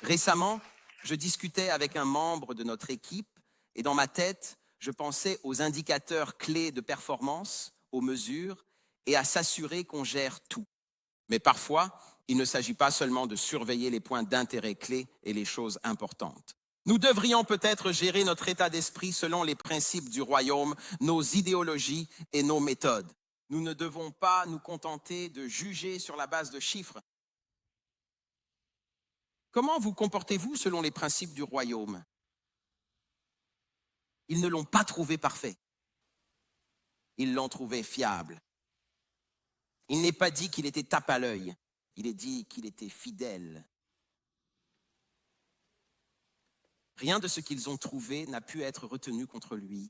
Récemment, je discutais avec un membre de notre équipe et dans ma tête, je pensais aux indicateurs clés de performance, aux mesures et à s'assurer qu'on gère tout. Mais parfois, il ne s'agit pas seulement de surveiller les points d'intérêt clés et les choses importantes. Nous devrions peut-être gérer notre état d'esprit selon les principes du royaume, nos idéologies et nos méthodes. Nous ne devons pas nous contenter de juger sur la base de chiffres. Comment vous comportez-vous selon les principes du royaume? Ils ne l'ont pas trouvé parfait. Ils l'ont trouvé fiable. Il n'est pas dit qu'il était tape à l'œil. Il est dit qu'il était fidèle. Rien de ce qu'ils ont trouvé n'a pu être retenu contre lui.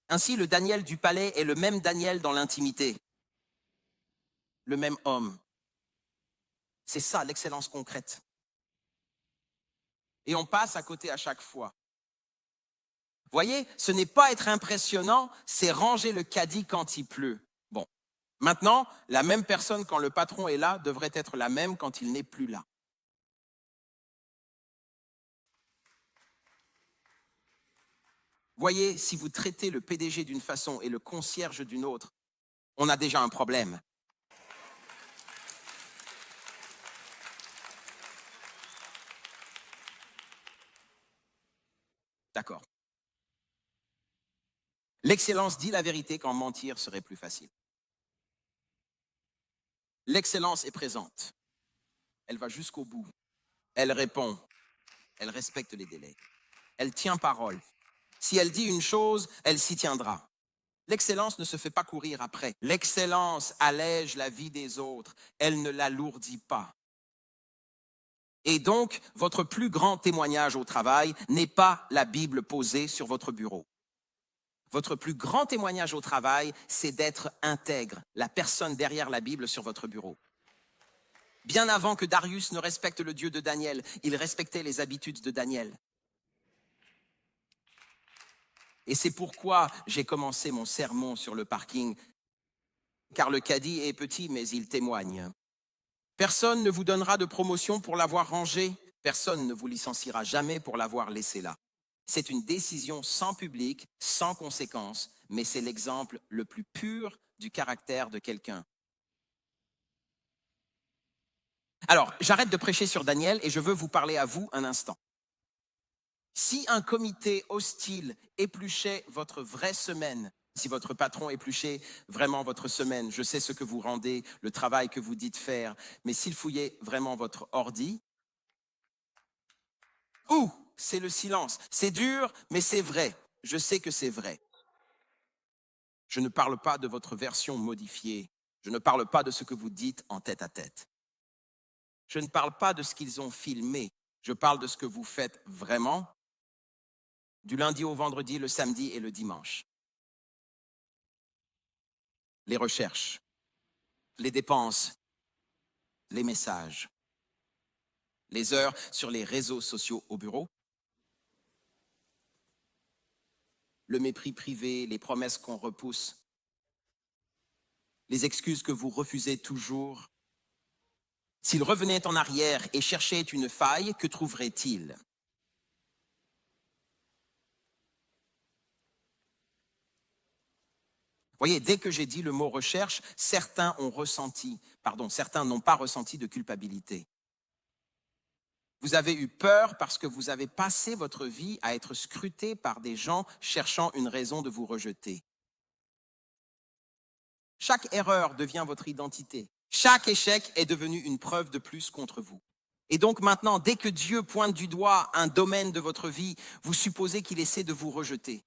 Ainsi, le Daniel du palais est le même Daniel dans l'intimité. Le même homme. C'est ça l'excellence concrète. Et on passe à côté à chaque fois. Voyez, ce n'est pas être impressionnant, c'est ranger le caddie quand il pleut. Bon, maintenant, la même personne quand le patron est là devrait être la même quand il n'est plus là. Voyez, si vous traitez le PDG d'une façon et le concierge d'une autre, on a déjà un problème. D'accord. L'excellence dit la vérité quand mentir serait plus facile. L'excellence est présente. Elle va jusqu'au bout. Elle répond. Elle respecte les délais. Elle tient parole. Si elle dit une chose, elle s'y tiendra. L'excellence ne se fait pas courir après. L'excellence allège la vie des autres. Elle ne l'alourdit pas. Et donc, votre plus grand témoignage au travail n'est pas la Bible posée sur votre bureau. Votre plus grand témoignage au travail, c'est d'être intègre, la personne derrière la Bible sur votre bureau. Bien avant que Darius ne respecte le Dieu de Daniel, il respectait les habitudes de Daniel. Et c'est pourquoi j'ai commencé mon sermon sur le parking, car le caddie est petit, mais il témoigne. Personne ne vous donnera de promotion pour l'avoir rangé, personne ne vous licenciera jamais pour l'avoir laissé là. C'est une décision sans public, sans conséquence, mais c'est l'exemple le plus pur du caractère de quelqu'un. Alors, j'arrête de prêcher sur Daniel et je veux vous parler à vous un instant. Si un comité hostile épluchait votre vraie semaine, si votre patron épluchait vraiment votre semaine, je sais ce que vous rendez, le travail que vous dites faire, mais s'il fouillait vraiment votre ordi, c'est le silence. C'est dur, mais c'est vrai. Je sais que c'est vrai. Je ne parle pas de votre version modifiée. Je ne parle pas de ce que vous dites en tête à tête. Je ne parle pas de ce qu'ils ont filmé. Je parle de ce que vous faites vraiment, du lundi au vendredi, le samedi et le dimanche. Les recherches, les dépenses, les messages, les heures sur les réseaux sociaux au bureau, le mépris privé, les promesses qu'on repousse, les excuses que vous refusez toujours. S'il revenait en arrière et cherchait une faille, que trouverait-il? Voyez, dès que j'ai dit le mot recherche, certains n'ont pas ressenti de culpabilité. Vous avez eu peur parce que vous avez passé votre vie à être scruté par des gens cherchant une raison de vous rejeter. Chaque erreur devient votre identité. Chaque échec est devenu une preuve de plus contre vous. Et donc maintenant, dès que Dieu pointe du doigt un domaine de votre vie, vous supposez qu'il essaie de vous rejeter.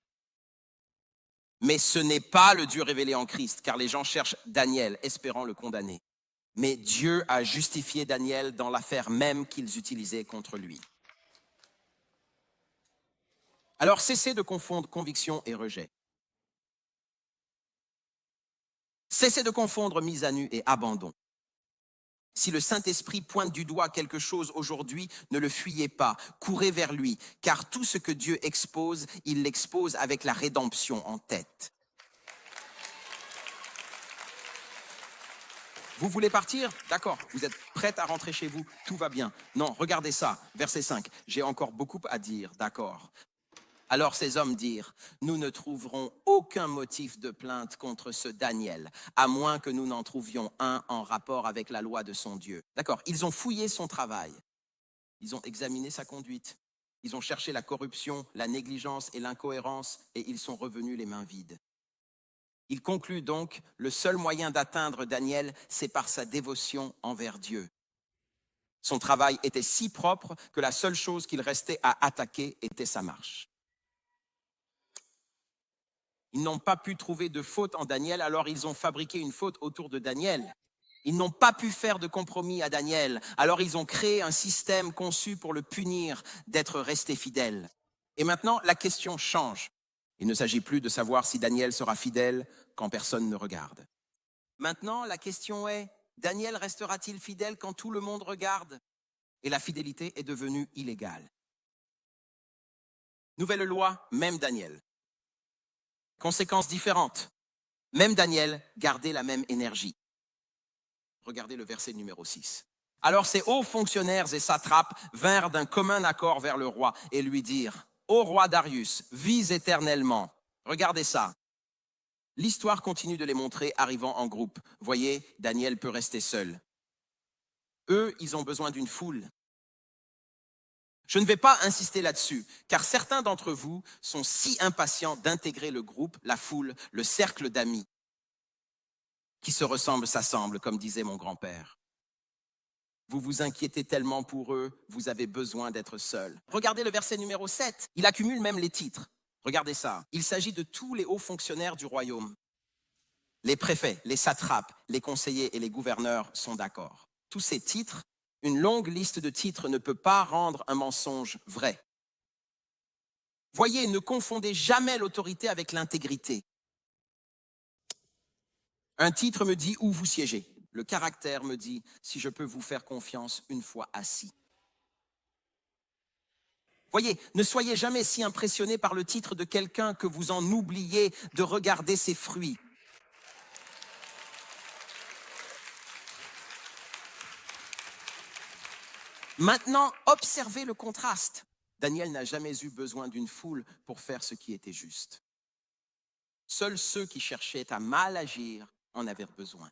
Mais ce n'est pas le Dieu révélé en Christ, car les gens cherchent Daniel, espérant le condamner. Mais Dieu a justifié Daniel dans l'affaire même qu'ils utilisaient contre lui. Alors cessez de confondre conviction et rejet. Cessez de confondre mise à nu et abandon. Si le Saint-Esprit pointe du doigt quelque chose aujourd'hui, ne le fuyez pas, courez vers lui, car tout ce que Dieu expose, il l'expose avec la rédemption en tête. Vous voulez partir? D'accord, vous êtes prête à rentrer chez vous, tout va bien. Non, regardez ça, verset 5, j'ai encore beaucoup à dire, d'accord. Alors ces hommes dirent, nous ne trouverons aucun motif de plainte contre ce Daniel, à moins que nous n'en trouvions un en rapport avec la loi de son Dieu. D'accord, ils ont fouillé son travail, ils ont examiné sa conduite, ils ont cherché la corruption, la négligence et l'incohérence, et ils sont revenus les mains vides. Il conclut donc, le seul moyen d'atteindre Daniel, c'est par sa dévotion envers Dieu. Son travail était si propre que la seule chose qu'il restait à attaquer était sa marche. Ils n'ont pas pu trouver de faute en Daniel, alors ils ont fabriqué une faute autour de Daniel. Ils n'ont pas pu faire de compromis à Daniel, alors ils ont créé un système conçu pour le punir d'être resté fidèle. Et maintenant, la question change. Il ne s'agit plus de savoir si Daniel sera fidèle quand personne ne regarde. Maintenant, la question est, Daniel restera-t-il fidèle quand tout le monde regarde? Et la fidélité est devenue illégale. Nouvelle loi, même Daniel. Conséquences différentes. Même Daniel gardait la même énergie. Regardez le verset numéro 6. Alors ces hauts fonctionnaires et satrapes vinrent d'un commun accord vers le roi et lui dirent, « Ô roi Darius, vis éternellement. » Regardez ça. L'histoire continue de les montrer arrivant en groupe. Voyez, Daniel peut rester seul. Eux, ils ont besoin d'une foule. Je ne vais pas insister là-dessus, car certains d'entre vous sont si impatients d'intégrer le groupe, la foule, le cercle d'amis. Qui se ressemblent s'assemblent, comme disait mon grand-père. Vous vous inquiétez tellement pour eux, vous avez besoin d'être seul. Regardez le verset numéro 7. Il accumule même les titres. Regardez ça. Il s'agit de tous les hauts fonctionnaires du royaume. Les préfets, les satrapes, les conseillers et les gouverneurs sont d'accord. Tous ces titres, une longue liste de titres ne peut pas rendre un mensonge vrai. Voyez, ne confondez jamais l'autorité avec l'intégrité. Un titre me dit où vous siégez. Le caractère me dit si je peux vous faire confiance une fois assis. Voyez, ne soyez jamais si impressionné par le titre de quelqu'un que vous en oubliez de regarder ses fruits. Maintenant, observez le contraste. Daniel n'a jamais eu besoin d'une foule pour faire ce qui était juste. Seuls ceux qui cherchaient à mal agir en avaient besoin.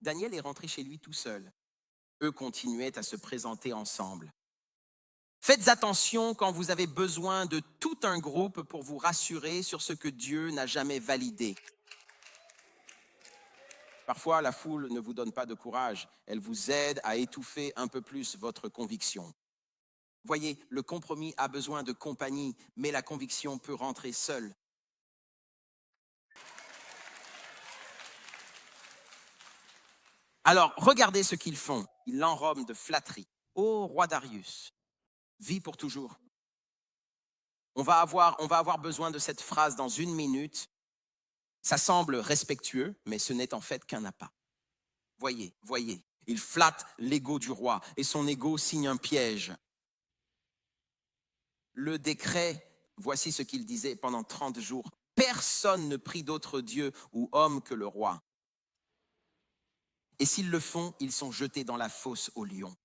Daniel est rentré chez lui tout seul. Eux continuaient à se présenter ensemble. Faites attention quand vous avez besoin de tout un groupe pour vous rassurer sur ce que Dieu n'a jamais validé. Parfois, la foule ne vous donne pas de courage. Elle vous aide à étouffer un peu plus votre conviction. Voyez, le compromis a besoin de compagnie, mais la conviction peut rentrer seule. Alors, regardez ce qu'ils font. Ils l'enrobent de flatterie. Ô roi Darius, vis pour toujours. On va avoir besoin de cette phrase dans 1 minute. Ça semble respectueux, mais ce n'est en fait qu'un appât. Voyez, il flatte l'ego du roi et son ego signe un piège. Le décret, voici ce qu'il disait pendant 30 jours. Personne ne prie d'autre Dieu ou homme que le roi. Et s'ils le font, ils sont jetés dans la fosse aux lions.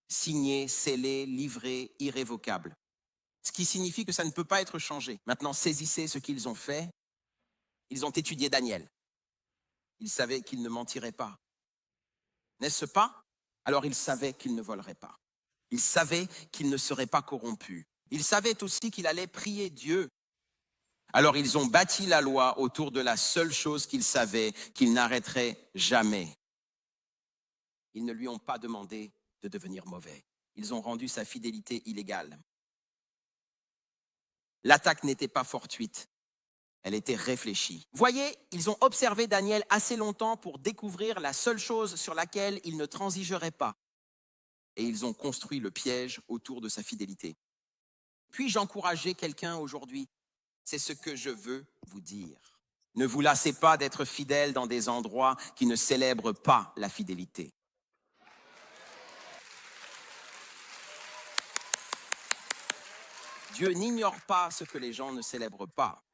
Signés, scellés, livrés, irrévocables. Ce qui signifie que ça ne peut pas être changé. Maintenant, saisissez ce qu'ils ont fait. Ils ont étudié Daniel. Ils savaient qu'il ne mentirait pas. N'est-ce pas? Alors ils savaient qu'il ne volerait pas. Ils savaient qu'il ne serait pas corrompu. Ils savaient aussi qu'il allait prier Dieu. Alors ils ont bâti la loi autour de la seule chose qu'ils savaient, qu'ils n'arrêteraient jamais. Ils ne lui ont pas demandé de devenir mauvais. Ils ont rendu sa fidélité illégale. L'attaque n'était pas fortuite. Elle était réfléchie. Voyez, ils ont observé Daniel assez longtemps pour découvrir la seule chose sur laquelle il ne transigerait pas. Et ils ont construit le piège autour de sa fidélité. Puis-je encourager quelqu'un aujourd'hui? C'est ce que je veux vous dire. Ne vous lassez pas d'être fidèle dans des endroits qui ne célèbrent pas la fidélité. Dieu n'ignore pas ce que les gens ne célèbrent pas.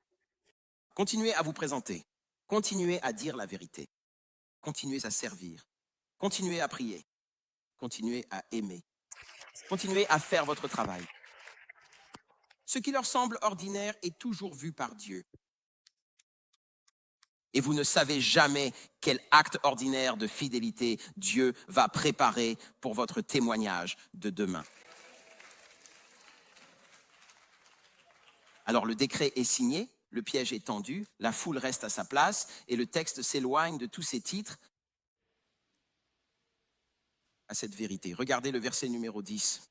Continuez à vous présenter. Continuez à dire la vérité. Continuez à servir. Continuez à prier. Continuez à aimer. Continuez à faire votre travail. Ce qui leur semble ordinaire est toujours vu par Dieu. Et vous ne savez jamais quel acte ordinaire de fidélité Dieu va préparer pour votre témoignage de demain. Alors le décret est signé, le piège est tendu, la foule reste à sa place et le texte s'éloigne de tous ses titres à cette vérité. Regardez le verset numéro 10.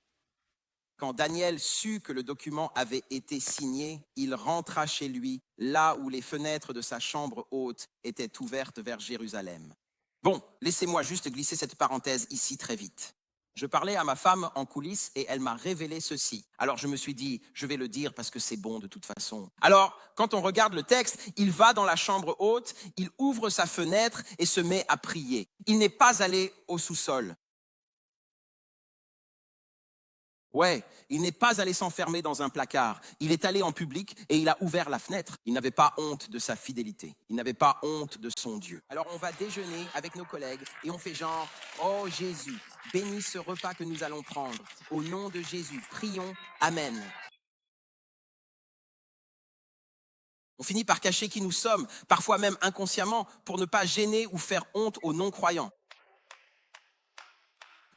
Quand Daniel sut que le document avait été signé, il rentra chez lui, là où les fenêtres de sa chambre haute étaient ouvertes vers Jérusalem. Bon, laissez-moi juste glisser cette parenthèse ici très vite. Je parlais à ma femme en coulisses et elle m'a révélé ceci. Alors je me suis dit, je vais le dire parce que c'est bon de toute façon. Alors, quand on regarde le texte, il va dans la chambre haute, il ouvre sa fenêtre et se met à prier. Il n'est pas allé au sous-sol. Ouais, il n'est pas allé s'enfermer dans un placard. Il est allé en public et il a ouvert la fenêtre. Il n'avait pas honte de sa fidélité. Il n'avait pas honte de son Dieu. Alors on va déjeuner avec nos collègues et on fait genre, oh Jésus, bénis ce repas que nous allons prendre. Au nom de Jésus, prions, Amen. On finit par cacher qui nous sommes, parfois même inconsciemment, pour ne pas gêner ou faire honte aux non-croyants.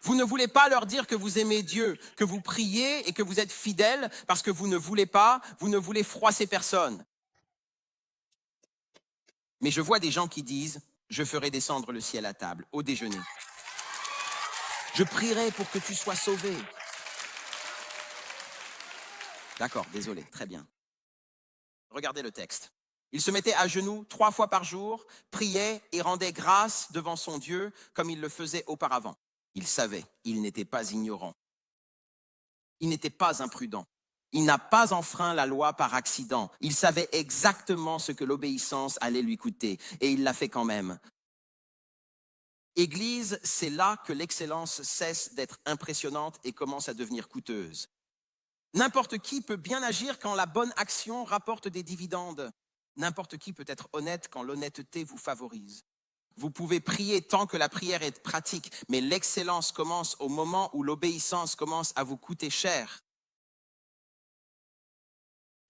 Vous ne voulez pas leur dire que vous aimez Dieu, que vous priez et que vous êtes fidèles parce que vous ne voulez froisser personne. Mais je vois des gens qui disent, je ferai descendre le ciel à table, au déjeuner. Je prierai pour que tu sois sauvé. D'accord, désolé, très bien. Regardez le texte. Il se mettait à genoux 3 fois par jour, priait et rendait grâce devant son Dieu comme il le faisait auparavant. Il savait, il n'était pas ignorant. Il n'était pas imprudent. Il n'a pas enfreint la loi par accident. Il savait exactement ce que l'obéissance allait lui coûter et il l'a fait quand même. Église, c'est là que l'excellence cesse d'être impressionnante et commence à devenir coûteuse. N'importe qui peut bien agir quand la bonne action rapporte des dividendes. N'importe qui peut être honnête quand l'honnêteté vous favorise. Vous pouvez prier tant que la prière est pratique, mais l'excellence commence au moment où l'obéissance commence à vous coûter cher.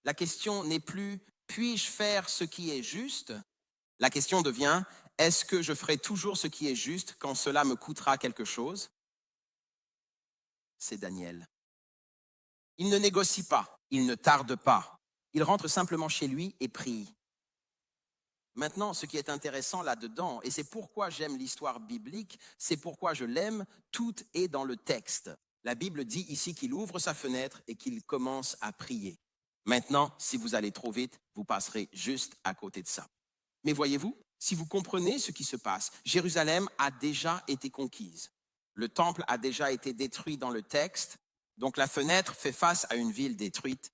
La question n'est plus « puis-je faire ce qui est juste ?» La question devient « est-ce que je ferai toujours ce qui est juste quand cela me coûtera quelque chose ?» C'est Daniel. Il ne négocie pas, il ne tarde pas. Il rentre simplement chez lui et prie. Maintenant, ce qui est intéressant là-dedans, et c'est pourquoi j'aime l'histoire biblique, c'est pourquoi je l'aime, tout est dans le texte. La Bible dit ici qu'il ouvre sa fenêtre et qu'il commence à prier. Maintenant, si vous allez trop vite, vous passerez juste à côté de ça. Mais voyez-vous, si vous comprenez ce qui se passe, Jérusalem a déjà été conquise. Le temple a déjà été détruit dans le texte, donc la fenêtre fait face à une ville détruite.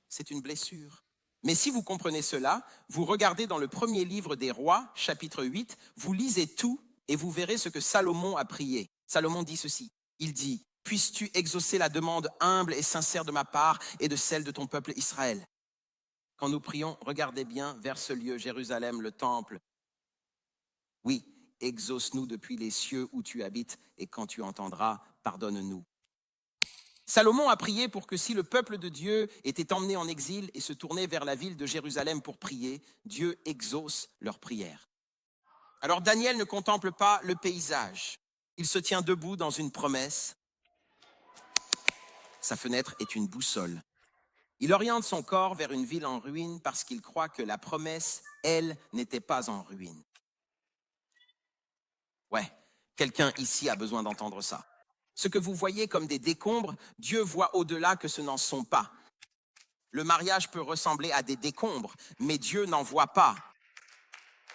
C'est une blessure. Mais si vous comprenez cela, vous regardez dans le premier livre des Rois, chapitre 8, vous lisez tout et vous verrez ce que Salomon a prié. Salomon dit ceci, il dit « Puisses-tu exaucer la demande humble et sincère de ma part et de celle de ton peuple Israël ?» Quand nous prions, regardez bien vers ce lieu, Jérusalem, le temple. Oui, exauce-nous depuis les cieux où tu habites et quand tu entendras, pardonne-nous. Salomon a prié pour que si le peuple de Dieu était emmené en exil et se tournait vers la ville de Jérusalem pour prier, Dieu exauce leur prière. Alors Daniel ne contemple pas le paysage. Il se tient debout dans une promesse. Sa fenêtre est une boussole. Il oriente son corps vers une ville en ruine parce qu'il croit que la promesse, elle, n'était pas en ruine. Ouais, quelqu'un ici a besoin d'entendre ça. Ce que vous voyez comme des décombres, Dieu voit au-delà que ce n'en sont pas. Le mariage peut ressembler à des décombres, mais Dieu n'en voit pas.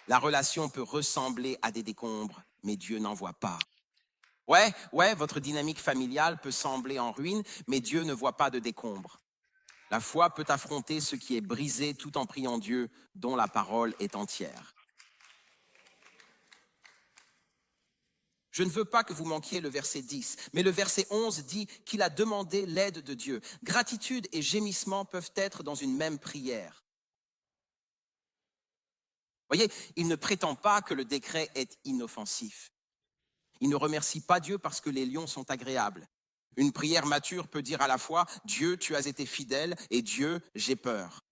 La relation peut ressembler à des décombres, mais Dieu n'en voit pas. Ouais, votre dynamique familiale peut sembler en ruine, mais Dieu ne voit pas de décombres. La foi peut affronter ce qui est brisé tout en priant Dieu, dont la parole est entière. Je ne veux pas que vous manquiez le verset 10, mais le verset 11 dit qu'il a demandé l'aide de Dieu. Gratitude et gémissement peuvent être dans une même prière. Voyez, il ne prétend pas que le décret est inoffensif. Il ne remercie pas Dieu parce que les lions sont agréables. Une prière mature peut dire à la fois « Dieu, tu as été fidèle » et « Dieu, j'ai peur ».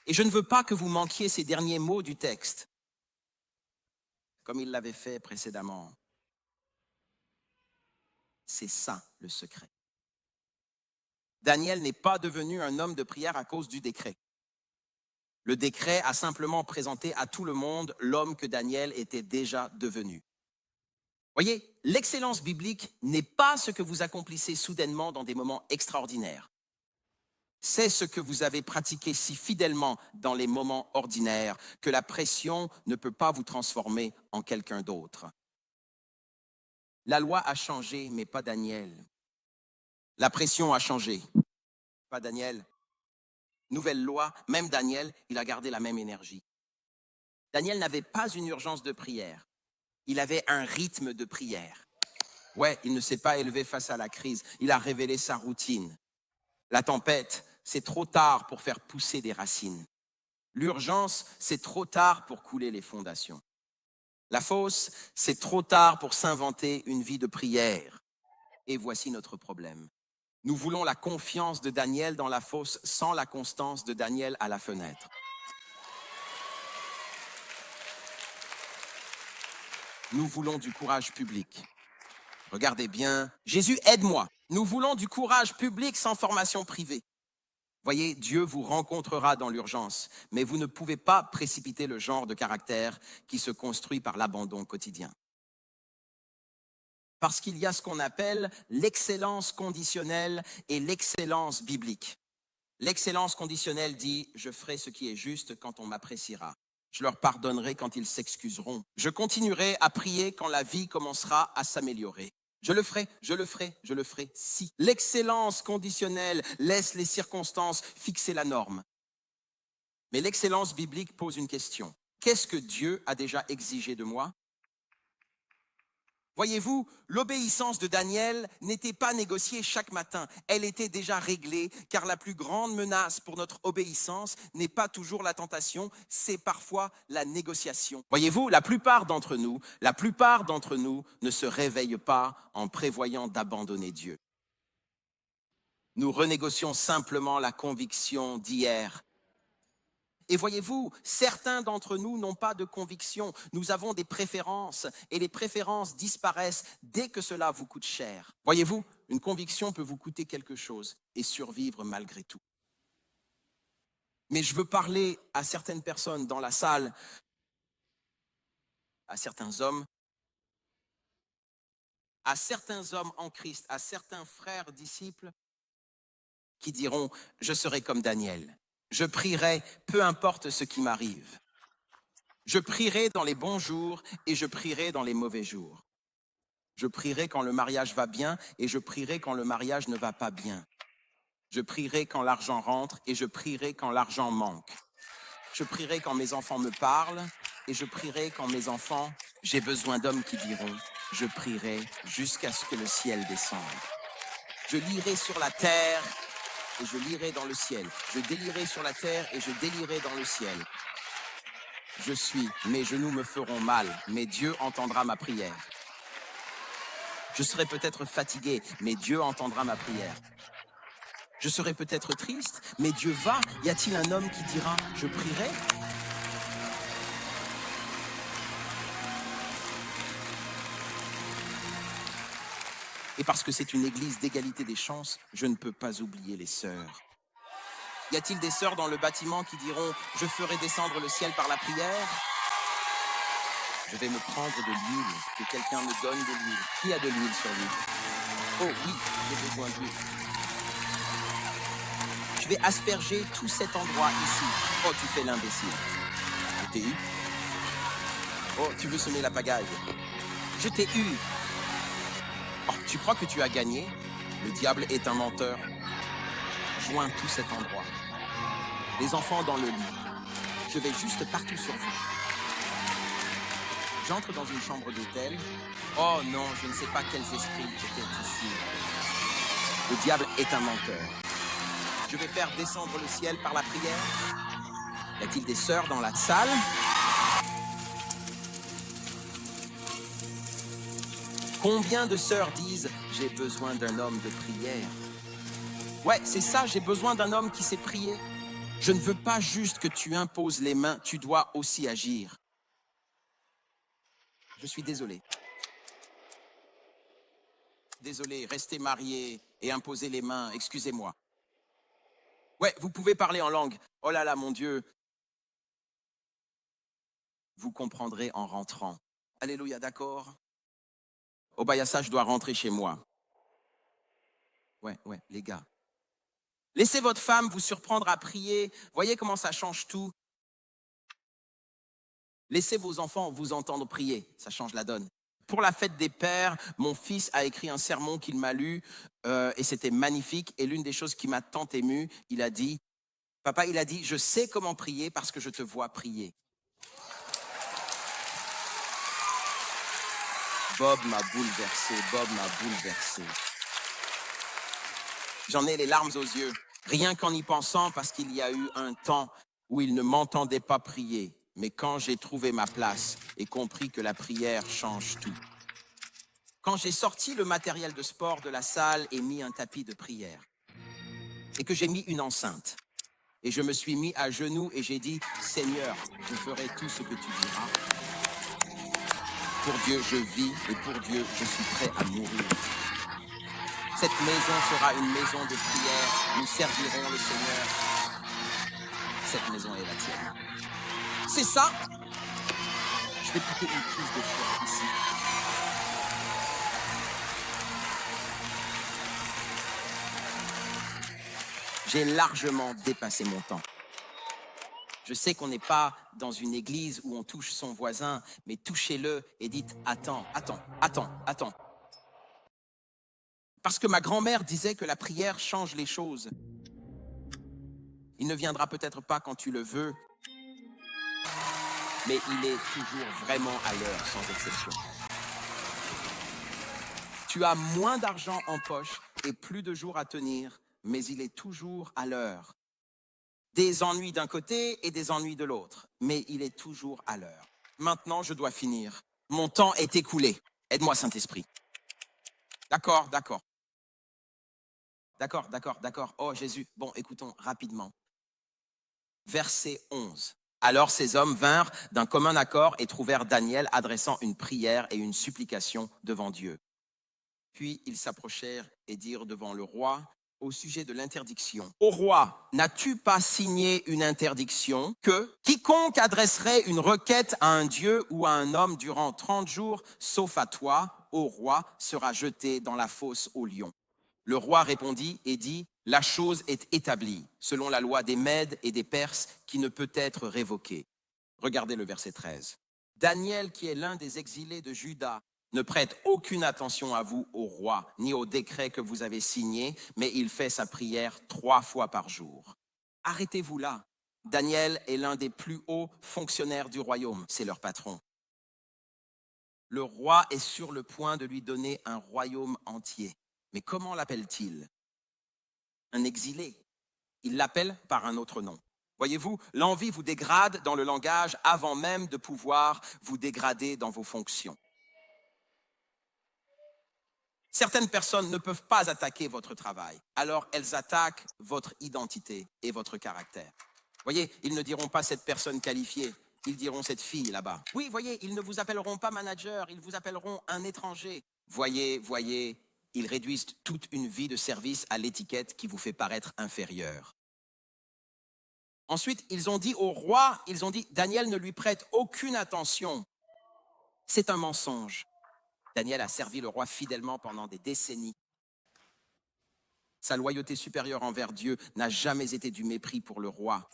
Et je ne veux pas que vous manquiez ces derniers mots du texte, comme il l'avait fait précédemment. C'est ça le secret. Daniel n'est pas devenu un homme de prière à cause du décret. Le décret a simplement présenté à tout le monde l'homme que Daniel était déjà devenu. Voyez, l'excellence biblique n'est pas ce que vous accomplissez soudainement dans des moments extraordinaires. C'est ce que vous avez pratiqué si fidèlement dans les moments ordinaires que la pression ne peut pas vous transformer en quelqu'un d'autre. La loi a changé, mais pas Daniel. La pression a changé, pas Daniel. Nouvelle loi, même Daniel, il a gardé la même énergie. Daniel n'avait pas une urgence de prière. Il avait un rythme de prière. Ouais, il ne s'est pas élevé face à la crise. Il a révélé sa routine. La tempête, c'est trop tard pour faire pousser des racines. L'urgence, c'est trop tard pour couler les fondations. La fosse, c'est trop tard pour s'inventer une vie de prière. Et voici notre problème. Nous voulons la confiance de Daniel dans la fosse sans la constance de Daniel à la fenêtre. Nous voulons du courage public. Regardez bien, Jésus, aide-moi. Nous voulons du courage public sans formation privée. Voyez, Dieu vous rencontrera dans l'urgence, mais vous ne pouvez pas précipiter le genre de caractère qui se construit par l'abandon quotidien. Parce qu'il y a ce qu'on appelle l'excellence conditionnelle et l'excellence biblique. L'excellence conditionnelle dit « je ferai ce qui est juste quand on m'appréciera ». Je leur pardonnerai quand ils s'excuseront. Je continuerai à prier quand la vie commencera à s'améliorer. Je le ferai, je le ferai, je le ferai si. L'excellence conditionnelle laisse les circonstances fixer la norme. Mais l'excellence biblique pose une question. Qu'est-ce que Dieu a déjà exigé de moi? Voyez-vous, l'obéissance de Daniel n'était pas négociée chaque matin. Elle était déjà réglée, car la plus grande menace pour notre obéissance n'est pas toujours la tentation, c'est parfois la négociation. Voyez-vous, la plupart d'entre nous ne se réveillent pas en prévoyant d'abandonner Dieu. Nous renégocions simplement la conviction d'hier. Et voyez-vous, certains d'entre nous n'ont pas de conviction. Nous avons des préférences et les préférences disparaissent dès que cela vous coûte cher. Voyez-vous, une conviction peut vous coûter quelque chose et survivre malgré tout. Mais je veux parler à certaines personnes dans la salle, à certains hommes en Christ, à certains frères disciples qui diront « je serai comme Daniel ». Je prierai, peu importe ce qui m'arrive. Je prierai dans les bons jours et je prierai dans les mauvais jours. Je prierai quand le mariage va bien et je prierai quand le mariage ne va pas bien. Je prierai quand l'argent rentre et je prierai quand l'argent manque. Je prierai quand mes enfants me parlent et je prierai quand mes enfants... J'ai besoin d'hommes qui diront « je prierai jusqu'à ce que le ciel descende ». Je lirai sur la terre et je lirai dans le ciel. Je délirai sur la terre et je délirai dans le ciel. Je suis, mes genoux me feront mal, mais Dieu entendra ma prière. Je serai peut-être fatigué, mais Dieu entendra ma prière. Je serai peut-être triste, mais Dieu va. Y a-t-il un homme qui dira « je prierai » ? Et parce que c'est une église d'égalité des chances, je ne peux pas oublier les sœurs. Y a-t-il des sœurs dans le bâtiment qui diront « je ferai descendre le ciel par la prière » ? Je vais me prendre de l'huile, que quelqu'un me donne de l'huile. Qui a de l'huile sur lui ? Oh oui, j'ai besoin d'huile. Je vais asperger tout cet endroit ici. Oh, tu fais l'imbécile. Je t'ai eu. Oh, tu veux semer la pagaille. Je t'ai eu. Oh, tu crois que tu as gagné? Le diable est un menteur. Joins tout cet endroit. Les enfants dans le lit. Je vais juste partout sur vous. J'entre dans une chambre d'hôtel. Oh non, je ne sais pas quels esprits étaient ici. Le diable est un menteur. Je vais faire descendre le ciel par la prière. Y a-t-il des sœurs dans la salle? Combien de sœurs disent « j'ai besoin d'un homme de prière ». Ouais, c'est ça, j'ai besoin d'un homme qui sait prier. Je ne veux pas juste que tu imposes les mains, tu dois aussi agir. Je suis désolé. Désolé, rester marié et imposer les mains, excusez-moi. Ouais, vous pouvez parler en langue. Oh là là, mon Dieu. Vous comprendrez en rentrant. Alléluia, d'accord? Oh bah, y a ça, je dois rentrer chez moi. Ouais, les gars. Laissez votre femme vous surprendre à prier. Voyez comment ça change tout. Laissez vos enfants vous entendre prier. Ça change la donne. Pour la fête des pères, mon fils a écrit un sermon qu'il m'a lu et c'était magnifique. Et l'une des choses qui m'a tant ému, il a dit, papa, il a dit, je sais comment prier parce que je te vois prier. Bob m'a bouleversé, J'en ai les larmes aux yeux, rien qu'en y pensant parce qu'il y a eu un temps où il ne m'entendait pas prier. Mais quand j'ai trouvé ma place et compris que la prière change tout. Quand j'ai sorti le matériel de sport de la salle et mis un tapis de prière. Et que j'ai mis une enceinte. Et je me suis mis à genoux et j'ai dit, Seigneur, je ferai tout ce que tu diras. Pour Dieu, je vis et pour Dieu, je suis prêt à mourir. Cette maison sera une maison de prière. Nous servirons le Seigneur. Cette maison est la tienne. C'est ça. Je vais piquer une prise de foi ici. J'ai largement dépassé mon temps. Je sais qu'on n'est pas dans une église où on touche son voisin, mais touchez-le et dites « Attends, attends, attends, attends ». Parce que ma grand-mère disait que la prière change les choses. Il ne viendra peut-être pas quand tu le veux, mais il est toujours vraiment à l'heure, sans exception. Tu as moins d'argent en poche et plus de jours à tenir, mais il est toujours à l'heure. Des ennuis d'un côté et des ennuis de l'autre, mais il est toujours à l'heure. Maintenant, je dois finir. Mon temps est écoulé. Aide-moi, Saint-Esprit. D'accord, d'accord. D'accord, d'accord, d'accord. Oh Jésus, bon, écoutons rapidement. Verset 11. Alors ces hommes vinrent d'un commun accord et trouvèrent Daniel adressant une prière et une supplication devant Dieu. Puis ils s'approchèrent et dirent devant le roi au sujet de l'interdiction. Ô roi, n'as-tu pas signé une interdiction que quiconque adresserait une requête à un dieu ou à un homme durant 30 jours, sauf à toi, ô roi, sera jeté dans la fosse aux lions? Le roi répondit et dit, la chose est établie, selon la loi des Mèdes et des Perses, qui ne peut être révoquée. Regardez le verset 13. Daniel, qui est l'un des exilés de Juda, ne prête aucune attention à vous, au roi, ni au décret que vous avez signé, mais il fait sa prière 3 fois par jour. Arrêtez-vous là. Daniel est l'un des plus hauts fonctionnaires du royaume, c'est leur patron. Le roi est sur le point de lui donner un royaume entier. Mais comment l'appelle-t-il? Un exilé. Il l'appelle par un autre nom. Voyez-vous, l'envie vous dégrade dans le langage avant même de pouvoir vous dégrader dans vos fonctions. Certaines personnes ne peuvent pas attaquer votre travail, alors elles attaquent votre identité et votre caractère. Voyez, ils ne diront pas cette personne qualifiée, ils diront cette fille là-bas. Oui, voyez, ils ne vous appelleront pas manager, ils vous appelleront un étranger. Voyez, ils réduisent toute une vie de service à l'étiquette qui vous fait paraître inférieur. Ensuite, ils ont dit au roi, Daniel ne lui prête aucune attention. C'est un mensonge. Daniel a servi le roi fidèlement pendant des décennies. Sa loyauté supérieure envers Dieu n'a jamais été du mépris pour le roi.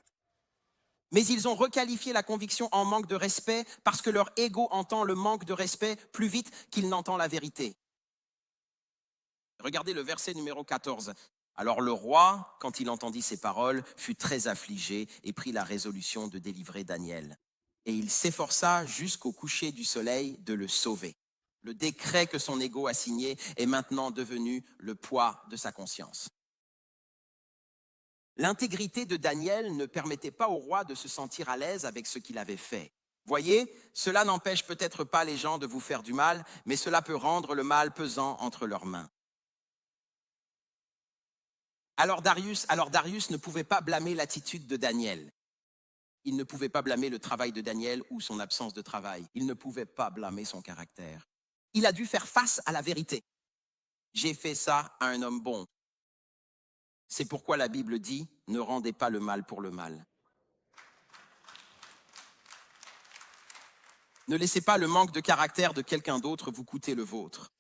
Mais ils ont requalifié la conviction en manque de respect parce que leur ego entend le manque de respect plus vite qu'il n'entend la vérité. Regardez le verset numéro 14. Alors le roi, quand il entendit ces paroles, fut très affligé et prit la résolution de délivrer Daniel. Et il s'efforça jusqu'au coucher du soleil de le sauver. Le décret que son ego a signé est maintenant devenu le poids de sa conscience. L'intégrité de Daniel ne permettait pas au roi de se sentir à l'aise avec ce qu'il avait fait. Voyez, cela n'empêche peut-être pas les gens de vous faire du mal, mais cela peut rendre le mal pesant entre leurs mains. Alors Darius ne pouvait pas blâmer l'attitude de Daniel. Il ne pouvait pas blâmer le travail de Daniel ou son absence de travail. Il ne pouvait pas blâmer son caractère. Il a dû faire face à la vérité. J'ai fait ça à un homme bon. C'est pourquoi la Bible dit, ne rendez pas le mal pour le mal. Ne laissez pas le manque de caractère de quelqu'un d'autre vous coûter le vôtre.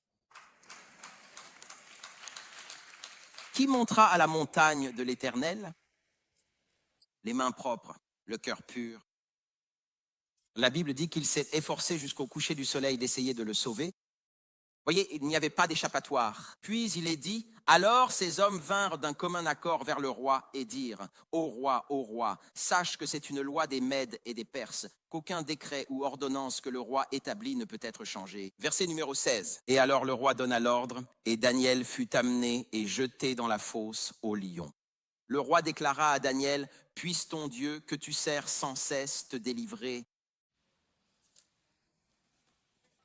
Qui montera à la montagne de l'Éternel? Les mains propres, le cœur pur. La Bible dit qu'il s'est efforcé jusqu'au coucher du soleil d'essayer de le sauver. Voyez, il n'y avait pas d'échappatoire. Puis il est dit, alors ces hommes vinrent d'un commun accord vers le roi et dirent, ô roi, sache que c'est une loi des Mèdes et des Perses, qu'aucun décret ou ordonnance que le roi établit ne peut être changé. Verset numéro 16. Et alors le roi donna l'ordre, et Daniel fut amené et jeté dans la fosse aux lions. Le roi déclara à Daniel, puisse ton Dieu que tu sers sans cesse te délivrer.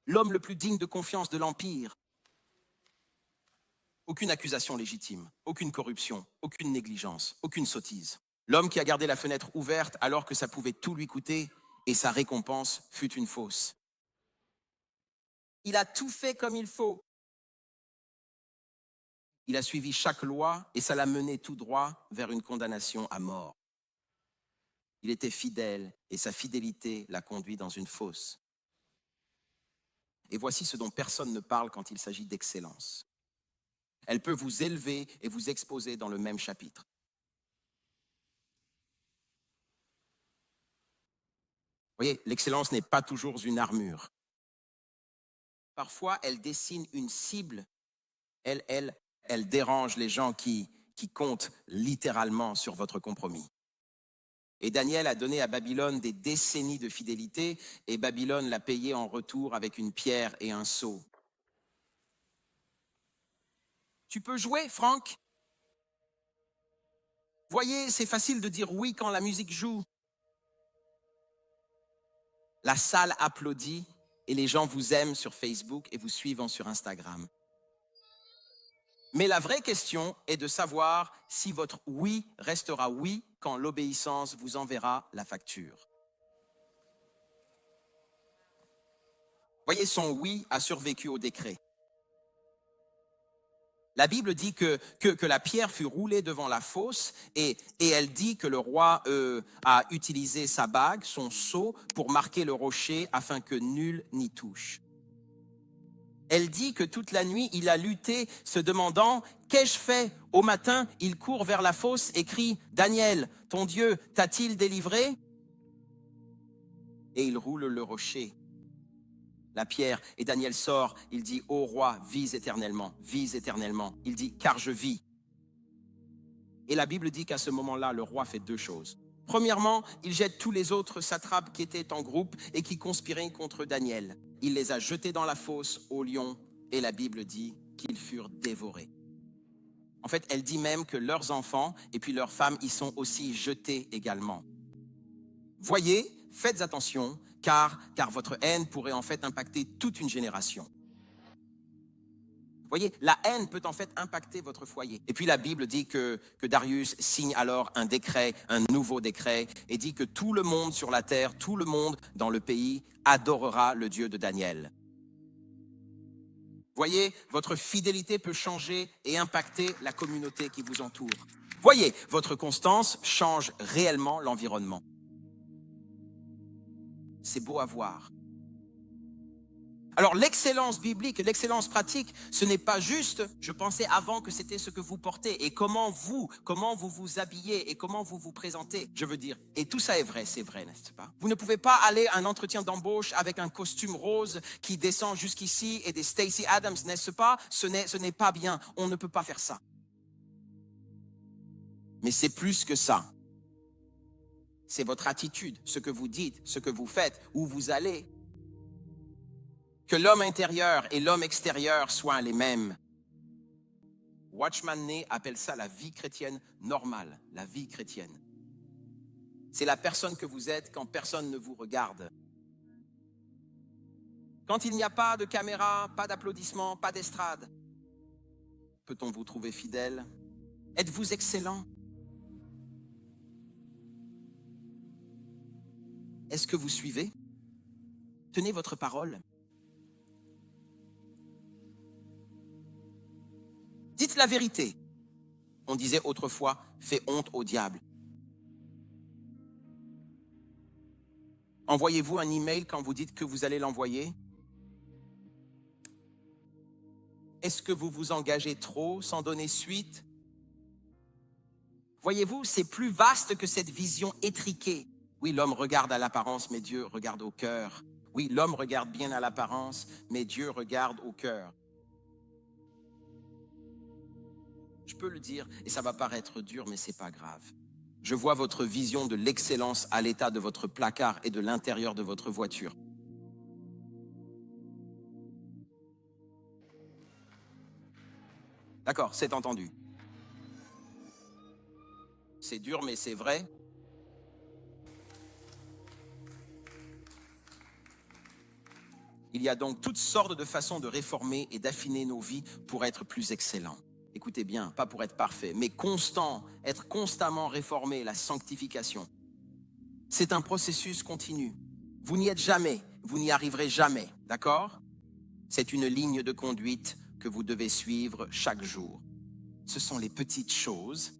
L'homme le plus digne de confiance de l'Empire. Aucune accusation légitime, aucune corruption, aucune négligence, aucune sottise. L'homme qui a gardé la fenêtre ouverte alors que ça pouvait tout lui coûter et sa récompense fut une fausse. Il a tout fait comme il faut. Il a suivi chaque loi et ça l'a mené tout droit vers une condamnation à mort. Il était fidèle et sa fidélité l'a conduit dans une fosse. Et voici ce dont personne ne parle quand il s'agit d'excellence. Elle peut vous élever et vous exposer dans le même chapitre. Voyez, l'excellence n'est pas toujours une armure. Parfois, elle dessine une cible. Elle dérange les gens qui comptent littéralement sur votre compromis. Et Daniel a donné à Babylone des décennies de fidélité et Babylone l'a payé en retour avec une pierre et un sceau. Tu peux jouer, Franck? Voyez, c'est facile de dire oui quand la musique joue. La salle applaudit et les gens vous aiment sur Facebook et vous suivent sur Instagram. Mais la vraie question est de savoir si votre oui restera oui quand l'obéissance vous enverra la facture. Voyez, son oui a survécu au décret. La Bible dit que la pierre fut roulée devant la fosse et elle dit que le roi a utilisé sa bague, son sceau, pour marquer le rocher afin que nul n'y touche. Elle dit que toute la nuit, il a lutté, se demandant « Qu'ai-je fait ?» Au matin, il court vers la fosse et crie « Daniel, ton Dieu t'a-t-il délivré ?» Et il roule le rocher, la pierre, et Daniel sort, il dit « Ô roi, vis éternellement, vis éternellement. » Il dit « Car je vis. » Et la Bible dit qu'à ce moment-là, le roi fait deux choses. Premièrement, il jette tous les autres satrapes qui étaient en groupe et qui conspiraient contre Daniel. Il les a jetés dans la fosse aux lions et la Bible dit qu'ils furent dévorés. En fait, elle dit même que leurs enfants et puis leurs femmes y sont aussi jetés également. Voyez, faites attention, car votre haine pourrait en fait impacter toute une génération. Voyez, la haine peut en fait impacter votre foyer. Et puis la Bible dit que Darius signe alors un décret, un nouveau décret, et dit que tout le monde sur la terre, tout le monde dans le pays adorera le Dieu de Daniel. Voyez, votre fidélité peut changer et impacter la communauté qui vous entoure. Voyez, votre constance change réellement l'environnement. C'est beau à voir. Alors l'excellence biblique, l'excellence pratique, ce n'est pas juste, je pensais avant que c'était ce que vous portez et comment vous vous habillez et comment vous vous présentez. Je veux dire, et tout ça est vrai, c'est vrai, n'est-ce pas? Vous ne pouvez pas aller à un entretien d'embauche avec un costume rose qui descend jusqu'ici et des Stacey Adams, n'est-ce pas? Ce n'est pas bien, on ne peut pas faire ça. Mais c'est plus que ça. C'est votre attitude, ce que vous dites, ce que vous faites, où vous allez. Que l'homme intérieur et l'homme extérieur soient les mêmes. Watchman Nee appelle ça la vie chrétienne normale, la vie chrétienne. C'est la personne que vous êtes quand personne ne vous regarde. Quand il n'y a pas de caméra, pas d'applaudissements, pas d'estrade. Peut-on vous trouver fidèle? Êtes-vous excellent? Est-ce que vous suivez? Tenez votre parole. Dites la vérité. On disait autrefois, fais honte au diable. Envoyez-vous un email quand vous dites que vous allez l'envoyer? Est-ce que vous vous engagez trop sans donner suite? Voyez-vous, c'est plus vaste que cette vision étriquée. Oui, l'homme regarde à l'apparence, mais Dieu regarde au cœur. Oui, l'homme regarde bien à l'apparence, mais Dieu regarde au cœur. Je peux le dire, et ça va paraître dur, mais c'est pas grave. Je vois votre vision de l'excellence à l'état de votre placard et de l'intérieur de votre voiture. D'accord, c'est entendu. C'est dur, mais c'est vrai. Il y a donc toutes sortes de façons de réformer et d'affiner nos vies pour être plus excellents. Écoutez bien, pas pour être parfait, mais constant, être constamment réformé, la sanctification. C'est un processus continu. Vous n'y êtes jamais, vous n'y arriverez jamais, d'accord? C'est une ligne de conduite que vous devez suivre chaque jour. Ce sont les petites choses.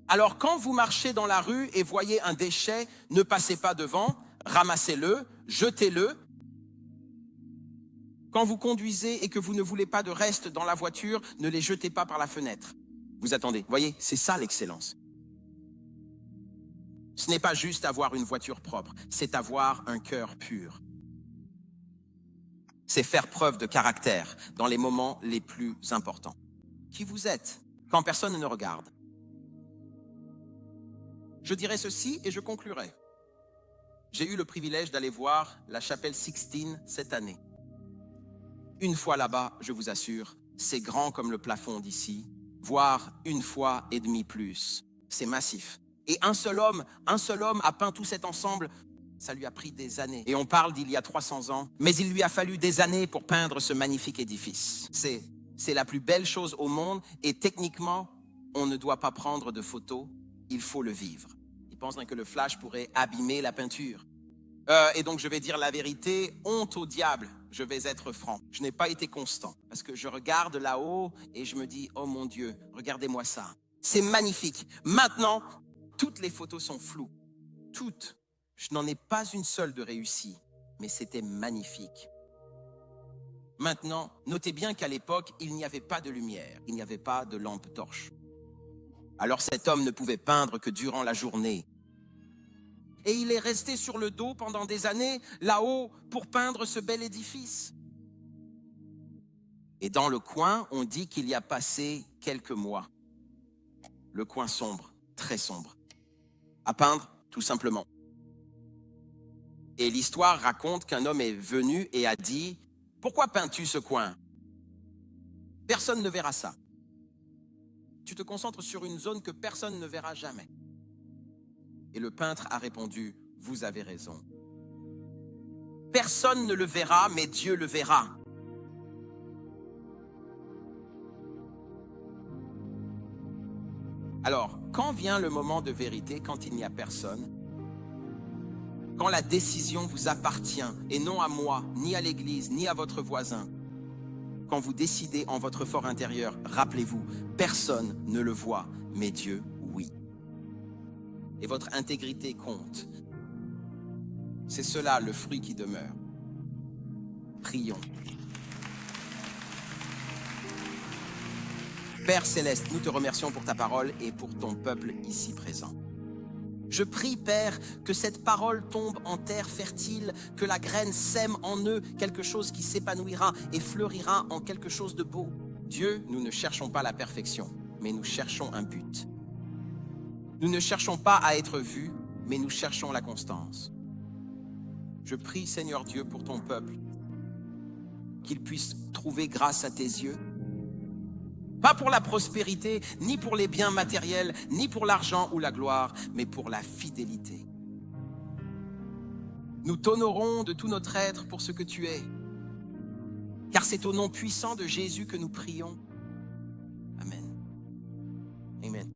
Alors quand vous marchez dans la rue et voyez un déchet, ne passez pas devant, ramassez-le, jetez-le. Quand vous conduisez et que vous ne voulez pas de reste dans la voiture, ne les jetez pas par la fenêtre. Vous attendez, voyez, c'est ça l'excellence. Ce n'est pas juste avoir une voiture propre, c'est avoir un cœur pur. C'est faire preuve de caractère dans les moments les plus importants. Qui vous êtes quand personne ne regarde? Je dirai ceci et je conclurai. J'ai eu le privilège d'aller voir la chapelle Sixtine cette année. Une fois là-bas, je vous assure, c'est grand comme le plafond d'ici, voire une fois et demie plus. C'est massif. Et un seul homme a peint tout cet ensemble. Ça lui a pris des années. Et on parle d'il y a 300 ans, mais il lui a fallu des années pour peindre ce magnifique édifice. C'est la plus belle chose au monde et techniquement, on ne doit pas prendre de photos, il faut le vivre. Ils penseraient que le flash pourrait abîmer la peinture. Et donc je vais dire la vérité, honte au diable, je vais être franc. Je n'ai pas été constant parce que je regarde là-haut et je me dis, oh mon Dieu, regardez-moi ça. C'est magnifique. Maintenant, toutes les photos sont floues. Toutes. Je n'en ai pas une seule de réussie, mais c'était magnifique. Maintenant, notez bien qu'à l'époque, il n'y avait pas de lumière, il n'y avait pas de lampe torche. Alors cet homme ne pouvait peindre que durant la journée. Et il est resté sur le dos pendant des années, là-haut, pour peindre ce bel édifice. Et dans le coin, on dit qu'il y a passé quelques mois. Le coin sombre, très sombre. À peindre, tout simplement. Et l'histoire raconte qu'un homme est venu et a dit « Pourquoi peins-tu ce coin? Personne ne verra ça. Tu te concentres sur une zone que personne ne verra jamais. » Et le peintre a répondu « Vous avez raison. Personne ne le verra, mais Dieu le verra. » Alors, quand vient le moment de vérité, quand il n'y a personne, quand la décision vous appartient et non à moi, ni à l'Église, ni à votre voisin, quand vous décidez en votre fort intérieur, rappelez-vous, personne ne le voit, mais Dieu, oui. Et votre intégrité compte. C'est cela le fruit qui demeure. Prions. Père Céleste, nous te remercions pour ta parole et pour ton peuple ici présent. Je prie, Père, que cette parole tombe en terre fertile, que la graine sème en eux quelque chose qui s'épanouira et fleurira en quelque chose de beau. Dieu, nous ne cherchons pas la perfection, mais nous cherchons un but. Nous ne cherchons pas à être vus, mais nous cherchons la constance. Je prie, Seigneur Dieu, pour ton peuple, qu'il puisse trouver grâce à tes yeux, pas pour la prospérité, ni pour les biens matériels, ni pour l'argent ou la gloire, mais pour la fidélité. Nous t'honorons de tout notre être pour ce que tu es, car c'est au nom puissant de Jésus que nous prions.